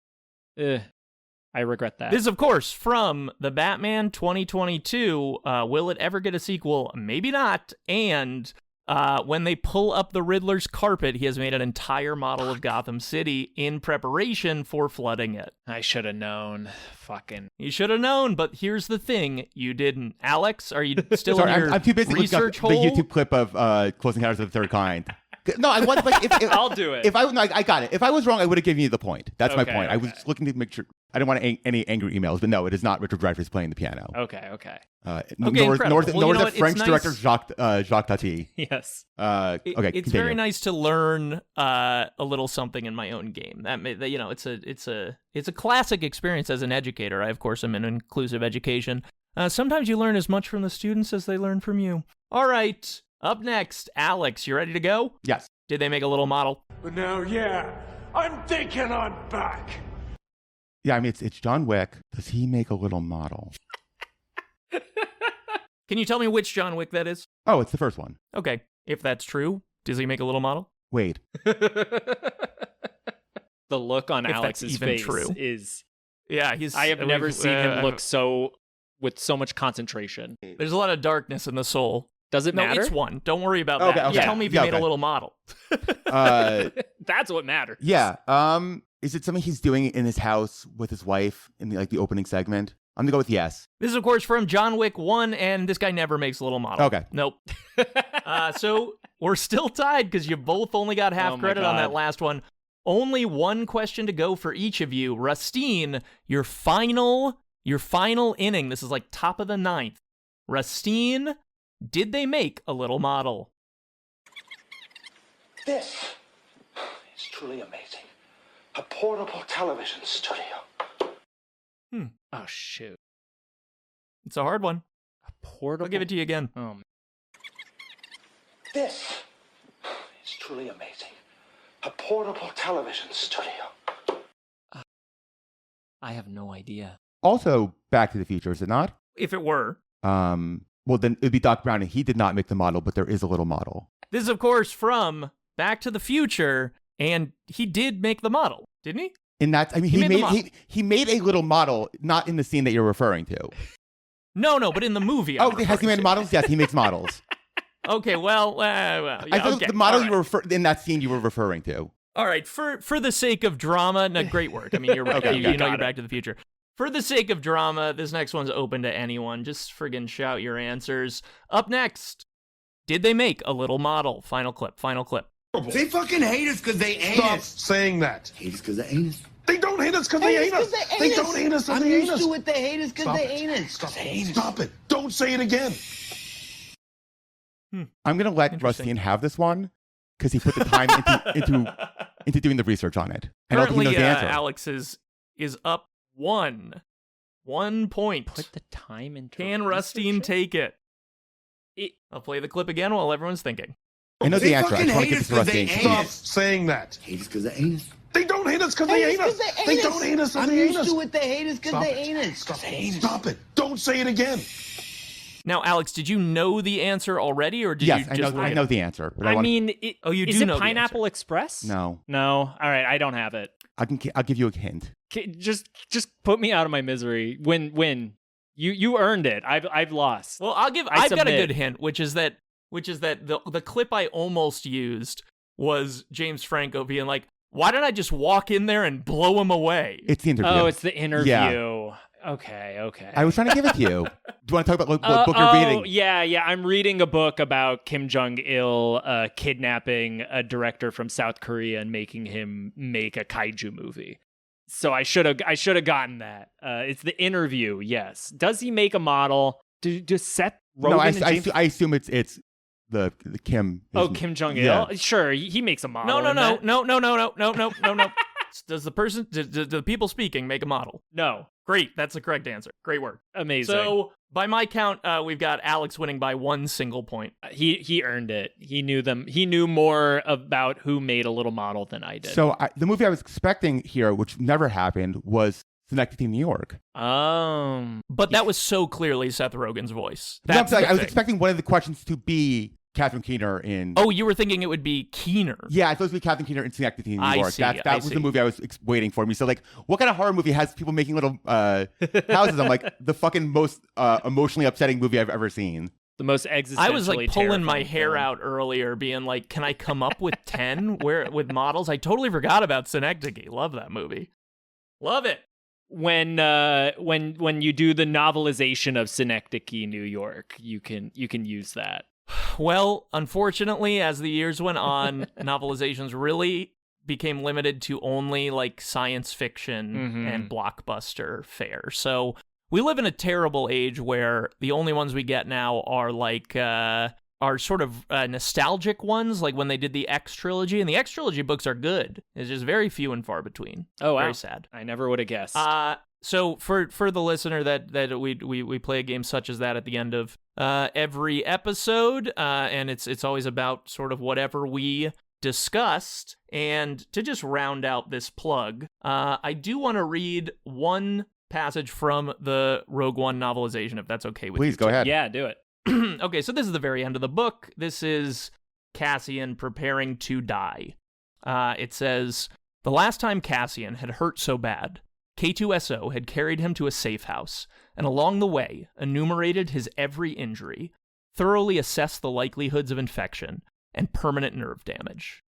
I regret that. This is, of course, from the Batman 2022. Will it ever get a sequel? Maybe not. And when they pull up the Riddler's carpet, he has made an entire model of Gotham City in preparation for flooding it. I should have known. Fucking. You should have known, but here's the thing. You didn't. Alex, are you still Sorry, in your I'm too busy research looking hole? up the YouTube clip of Close Encounters of the Third Kind. No, I want. Like, if I'll do it. I got it. If I was wrong, I would have given you the point. That's my point. Okay. I was looking to make sure. I didn't want any angry emails, but no, it is not Richard Dreyfuss playing the piano. Okay. Nor the French It's director nice. Jacques Tati. Yes. Okay. It's continue. very nice to learn a little something in my own game. It's a classic experience as an educator. I, of course, am in inclusive education. Sometimes you learn as much from the students as they learn from you. All right. Up next, Alex, you ready to go? Yes. Did they make a little model? But now, yeah, I'm thinking I'm back. Yeah, I mean, it's John Wick. Does he make a little model? Can you tell me which John Wick that is? Oh, it's the first one. Okay. If that's true, does he make a little model? Wait. The look on If Alex's that's even face true. is... Yeah, I have never seen him look with so much concentration. There's a lot of darkness in the soul Does it matter? No, it's 1. Don't worry about Okay, that. okay. Just tell me if you made a little model. That's what matters. Yeah. Is it something he's doing in his house with his wife in the opening segment? I'm gonna go with yes. This is, of course, from John Wick 1, and this guy never makes a little model. Okay. Nope. So we're still tied because you both only got half credit on that last one. Only one question to go for each of you. Rusteen, your final inning. This is like top of the 9th. Rusteen, did they make a little model? This is truly amazing. A portable television studio. Oh, shoot. It's a hard one. A portable? I'll give it to you again. Oh, man. This is truly amazing. A portable television studio. I have no idea. Also, Back to the Future, is it not? If it were. Well, then it'd be Doc Brown, and he did not make the model, but there is a little model. This is, of course, from Back to the Future, and he did make the model, didn't he? In that, I mean, he made a little model, not in the scene that you're referring to. No, but in the movie. Has he made models? Yes, he makes models. Okay, well, yeah, I thought okay. the model All you in that scene you were referring to. All right, for the sake of drama, no, great work. I mean, you're right. you know you're Back to the Future. For the sake of drama, this next one's open to anyone. Just friggin' shout your answers. Up next, did they make a little model? Final clip. They fucking hate us because they ain't Stop us. saying that. Hate us because they ain't us. They don't hate us because they ain't us. They don't hate us because I'm they ain't used us. to it. They hate us because they ain't us. Stop it. Don't say it again. I'm going to let Rusteen have this one because he put the time into doing the research on it. And Currently, he knows the answer. Alex is up 1 point. Put the time into Can Rusteen take it? I'll play the clip again while everyone's thinking. I know the answer. I just want to give it to Rusteen. Stop saying that. Hate us because they ain't us. They don't hate us because they ain't us. They don't hate us because I'm they ain't used us. to it. They hate us because they ain't us. Stop it. Don't say it again. Now, Alex, did you know the answer already, or did Yes, you just I know the answer. But I mean, you is do it know the Pineapple Express? No. All right, I don't have it. I'll give you a hint. Just put me out of my misery. Win. You earned it. I've lost. Well, I've got a good hint, which is that the clip I almost used was James Franco being like, "Why don't I just walk in there and blow him away?" It's the interview. Oh, it's the interview. Yeah. Okay. I was trying to give it to you. Do you want to talk about what book you're reading? Yeah. I'm reading a book about Kim Jong-il kidnapping a director from South Korea and making him make a kaiju movie. So I should have gotten that. It's the interview. Yes. Does he make a model? Does Seth Rogen? No, and James... I assume it's the Kim. Kim Jong-il. Yeah. Sure, he makes a model. No. Does the people speaking make a model? No. Great, that's the correct answer. Great work. Amazing. So, by my count, we've got Alex winning by 1 single point. He earned it. He knew them. He knew more about who made a little model than I did. So the movie I was expecting here, which never happened, was Synecdoche, New York. But that was so clearly Seth Rogen's voice. I was expecting one of the questions to be Catherine Keener in... Oh, you were thinking it would be Keener. Yeah, I thought it would be Catherine Keener in Synecdoche, New York. I see. That was the movie I was waiting for. So, like, what kind of horror movie has people making little houses? I'm like, the fucking most emotionally upsetting movie I've ever seen. The most existentially I was like pulling my hair film. out earlier, being like, "Can I come up with 10 with models?" I totally forgot about Synecdoche. Love that movie. Love it. When you do the novelization of Synecdoche, New York, you can use that. Well, unfortunately, as the years went on, novelizations really became limited to only like science fiction and blockbuster fare. So we live in a terrible age where the only ones we get now are like are sort of nostalgic ones, like when they did the X trilogy, and the X trilogy books are good. It's just very few and far between. Oh, wow. Very sad. I never would have guessed. So for the listener that we play a game such as that at the end of every episode, and it's always about sort of whatever we discussed. And to just round out this plug, I do want to read one passage from the Rogue One novelization, if that's okay with you. Please go ahead. Yeah, do it. Okay, so this is the very end of the book. This is Cassian preparing to die. It says, "The last time Cassian had hurt so bad, K2SO had carried him to a safe house, and along the way enumerated his every injury, thoroughly assess the likelihoods of infection and permanent nerve damage.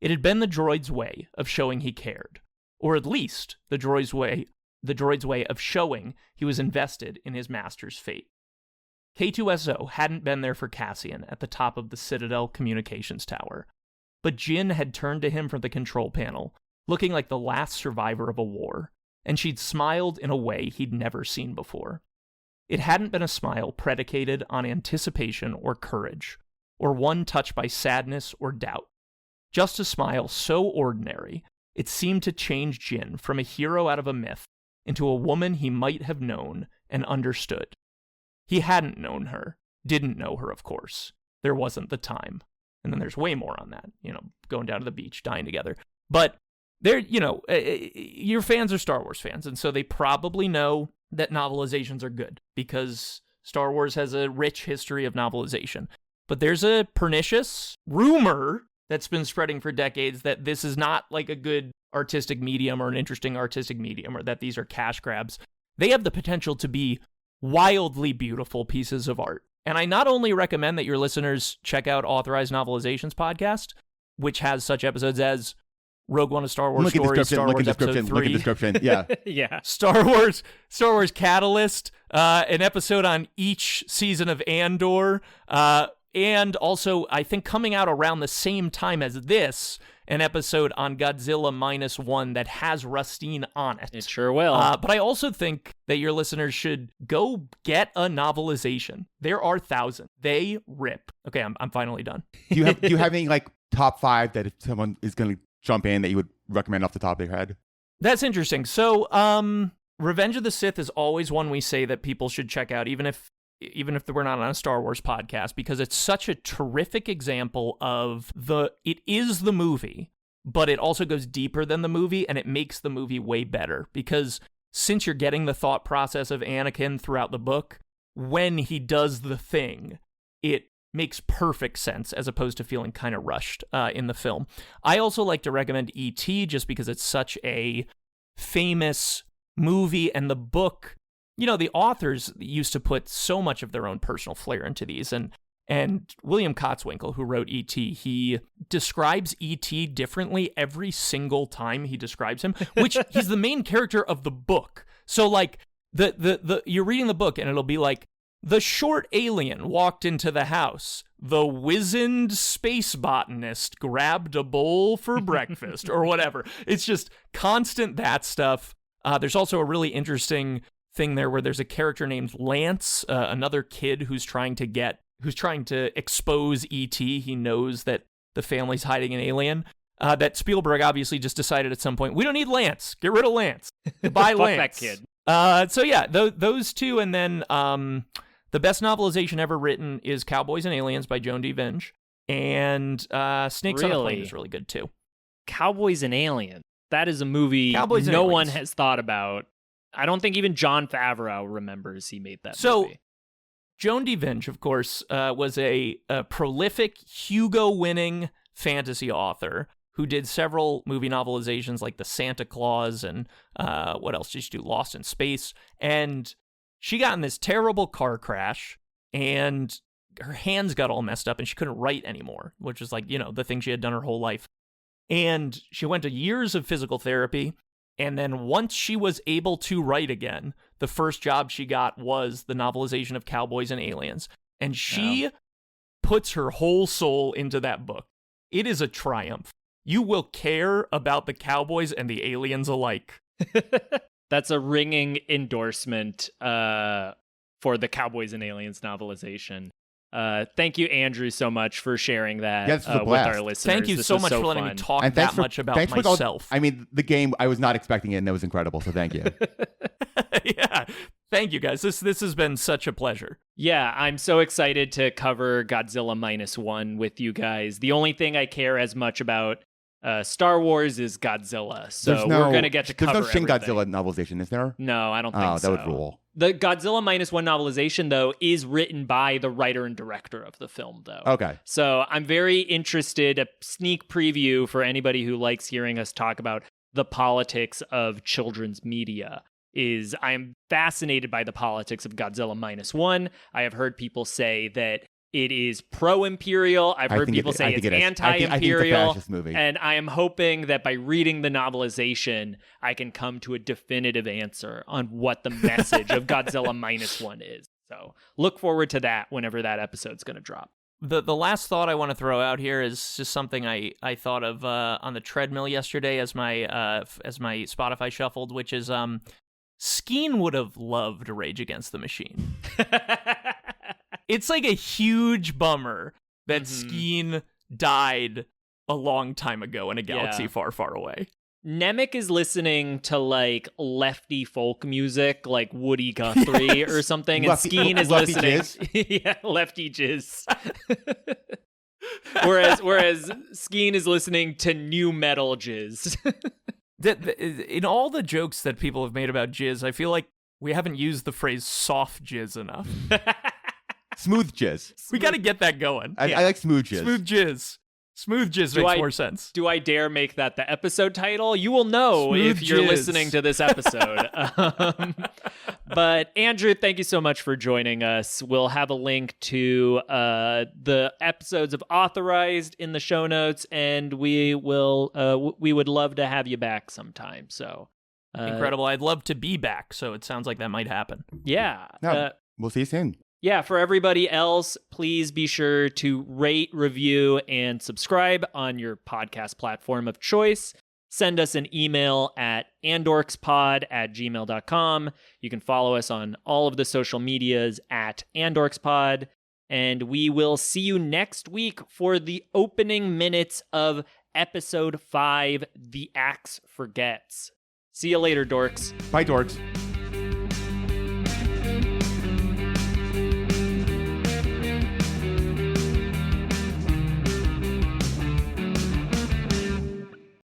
It had been the droid's way of showing he cared, or at least the droid's way of showing he was invested in his master's fate. K2SO hadn't been there for Cassian at the top of the Citadel communications tower, but Jyn had turned to him from the control panel, looking like the last survivor of a war, and she'd smiled in a way he'd never seen before. It hadn't been a smile predicated on anticipation or courage, or one touched by sadness or doubt. Just a smile so ordinary, it seemed to change Jyn from a hero out of a myth into a woman he might have known and understood. He hadn't known her, didn't know her, of course. There wasn't the time. And then there's way more on that, going down to the beach, dying together. But they're, your fans are Star Wars fans, and so they probably know that novelizations are good because Star Wars has a rich history of novelization. But there's a pernicious rumor that's been spreading for decades that this is not like a good artistic medium or an interesting artistic medium, or that these are cash grabs. They have the potential to be wildly beautiful pieces of art. And I not only recommend that your listeners check out Authorized Novelizations Podcast, which has such episodes as Rogue One: A Star Wars Story, Star Wars Episode 3. Look at description, yeah. Yeah. Star Wars Catalyst, an episode on each season of Andor, and also, I think coming out around the same time as this, an episode on Godzilla -1 that has Rusteen on it. It sure will. But I also think that your listeners should go get a novelization. There are thousands. They rip. Okay, I'm finally done. Do you have any like top 5 that if someone is going to jump in that you would recommend off the top of your head? That's interesting. So, Revenge of the Sith is always one we say that people should check out, even if we're not on a Star Wars podcast, because it's such a terrific example of it is the movie, but it also goes deeper than the movie, and it makes the movie way better, because since you're getting the thought process of Anakin throughout the book, when he does the thing, it makes perfect sense as opposed to feeling kind of rushed in the film. I also like to recommend E.T. just because it's such a famous movie, and the book, the authors used to put so much of their own personal flair into these, and William Kotzwinkle, who wrote E.T., he describes E.T. differently every single time he describes him, which he's the main character of the book. So like the you're reading the book and it'll be like, the short alien walked into the house. The wizened space botanist grabbed a bowl for breakfast, or whatever. It's just constant that stuff. There's also a really interesting thing there where there's a character named Lance, another kid who's trying to expose E.T. He knows that the family's hiding an alien. That Spielberg obviously just decided at some point, we don't need Lance. Get rid of Lance. Goodbye, Lance. Fuck that kid. So yeah, those two, and then the best novelization ever written is Cowboys and Aliens by Joan D. Vinge, and Snakes on a Plane is really good too. Cowboys and Aliens. That is a movie no one has thought about. I don't think even Jon Favreau remembers he made that movie. Joan D. Vinge, of course, was a prolific Hugo-winning fantasy author who did several movie novelizations like The Santa Claus and what else did she do? Lost in Space. And she got in this terrible car crash and her hands got all messed up and she couldn't write anymore, which was like, the thing she had done her whole life. And she went to years of physical therapy. And then once she was able to write again, the first job she got was the novelization of Cowboys and Aliens. And she puts her whole soul into that book. It is a triumph. You will care about the cowboys and the aliens alike. That's a ringing endorsement for the Cowboys and Aliens novelization. Thank you, Andrew, so much for sharing that with our listeners. Thank you so much for letting me talk that much about myself. The game, I was not expecting it, and it was incredible, so thank you. Yeah, thank you, guys. This has been such a pleasure. Yeah, I'm so excited to cover Godzilla -1 with you guys. The only thing I care as much about Star Wars is Godzilla, so we're going to get to cover everything. There's no Shin everything. Godzilla novelization, is there? No, I don't think so. Oh, that would rule. The Godzilla -1 novelization, though, is written by the writer and director of the film, though. Okay. So I'm very interested, a sneak preview for anybody who likes hearing us talk about the politics of children's media, is I am fascinated by the politics of Godzilla -1. I have heard people say that it is pro-imperial. I've heard people say it's anti-imperial. I think it's a fascist movie. And I am hoping that by reading the novelization, I can come to a definitive answer on what the message of Godzilla -1 is. So look forward to that whenever that episode's going to drop. The last thought I want to throw out here is just something I thought of on the treadmill yesterday as my Spotify shuffled, which is Skeen would have loved Rage Against the Machine. It's like a huge bummer that Skeen died a long time ago in a galaxy far, far away. Nemik is listening to like lefty folk music, like Woody Guthrie or something, and Skeen is listening. Yeah, lefty jizz. whereas Skeen is listening to new metal jizz. In all the jokes that people have made about jizz, I feel like we haven't used the phrase soft jizz enough. Smooth jizz. We got to get that going. I like smooth jizz. Smooth jizz. Smooth jizz makes more sense. Do I dare make that the episode title? You will know Smooth if you're jizz. listening to this episode. But Andrew, thank you so much for joining us. We'll have a link to the episodes of Authorized in the show notes, and we would love to have you back sometime. So incredible. I'd love to be back, so it sounds like that might happen. Yeah. We'll see you soon. Yeah, for everybody else, please be sure to rate, review, and subscribe on your podcast platform of choice. Send us an email at andorkspod@gmail.com. You can follow us on all of the social medias at andorkspod. And we will see you next week for the opening minutes of episode 5, The Axe Forgets. See you later, dorks. Bye, dorks.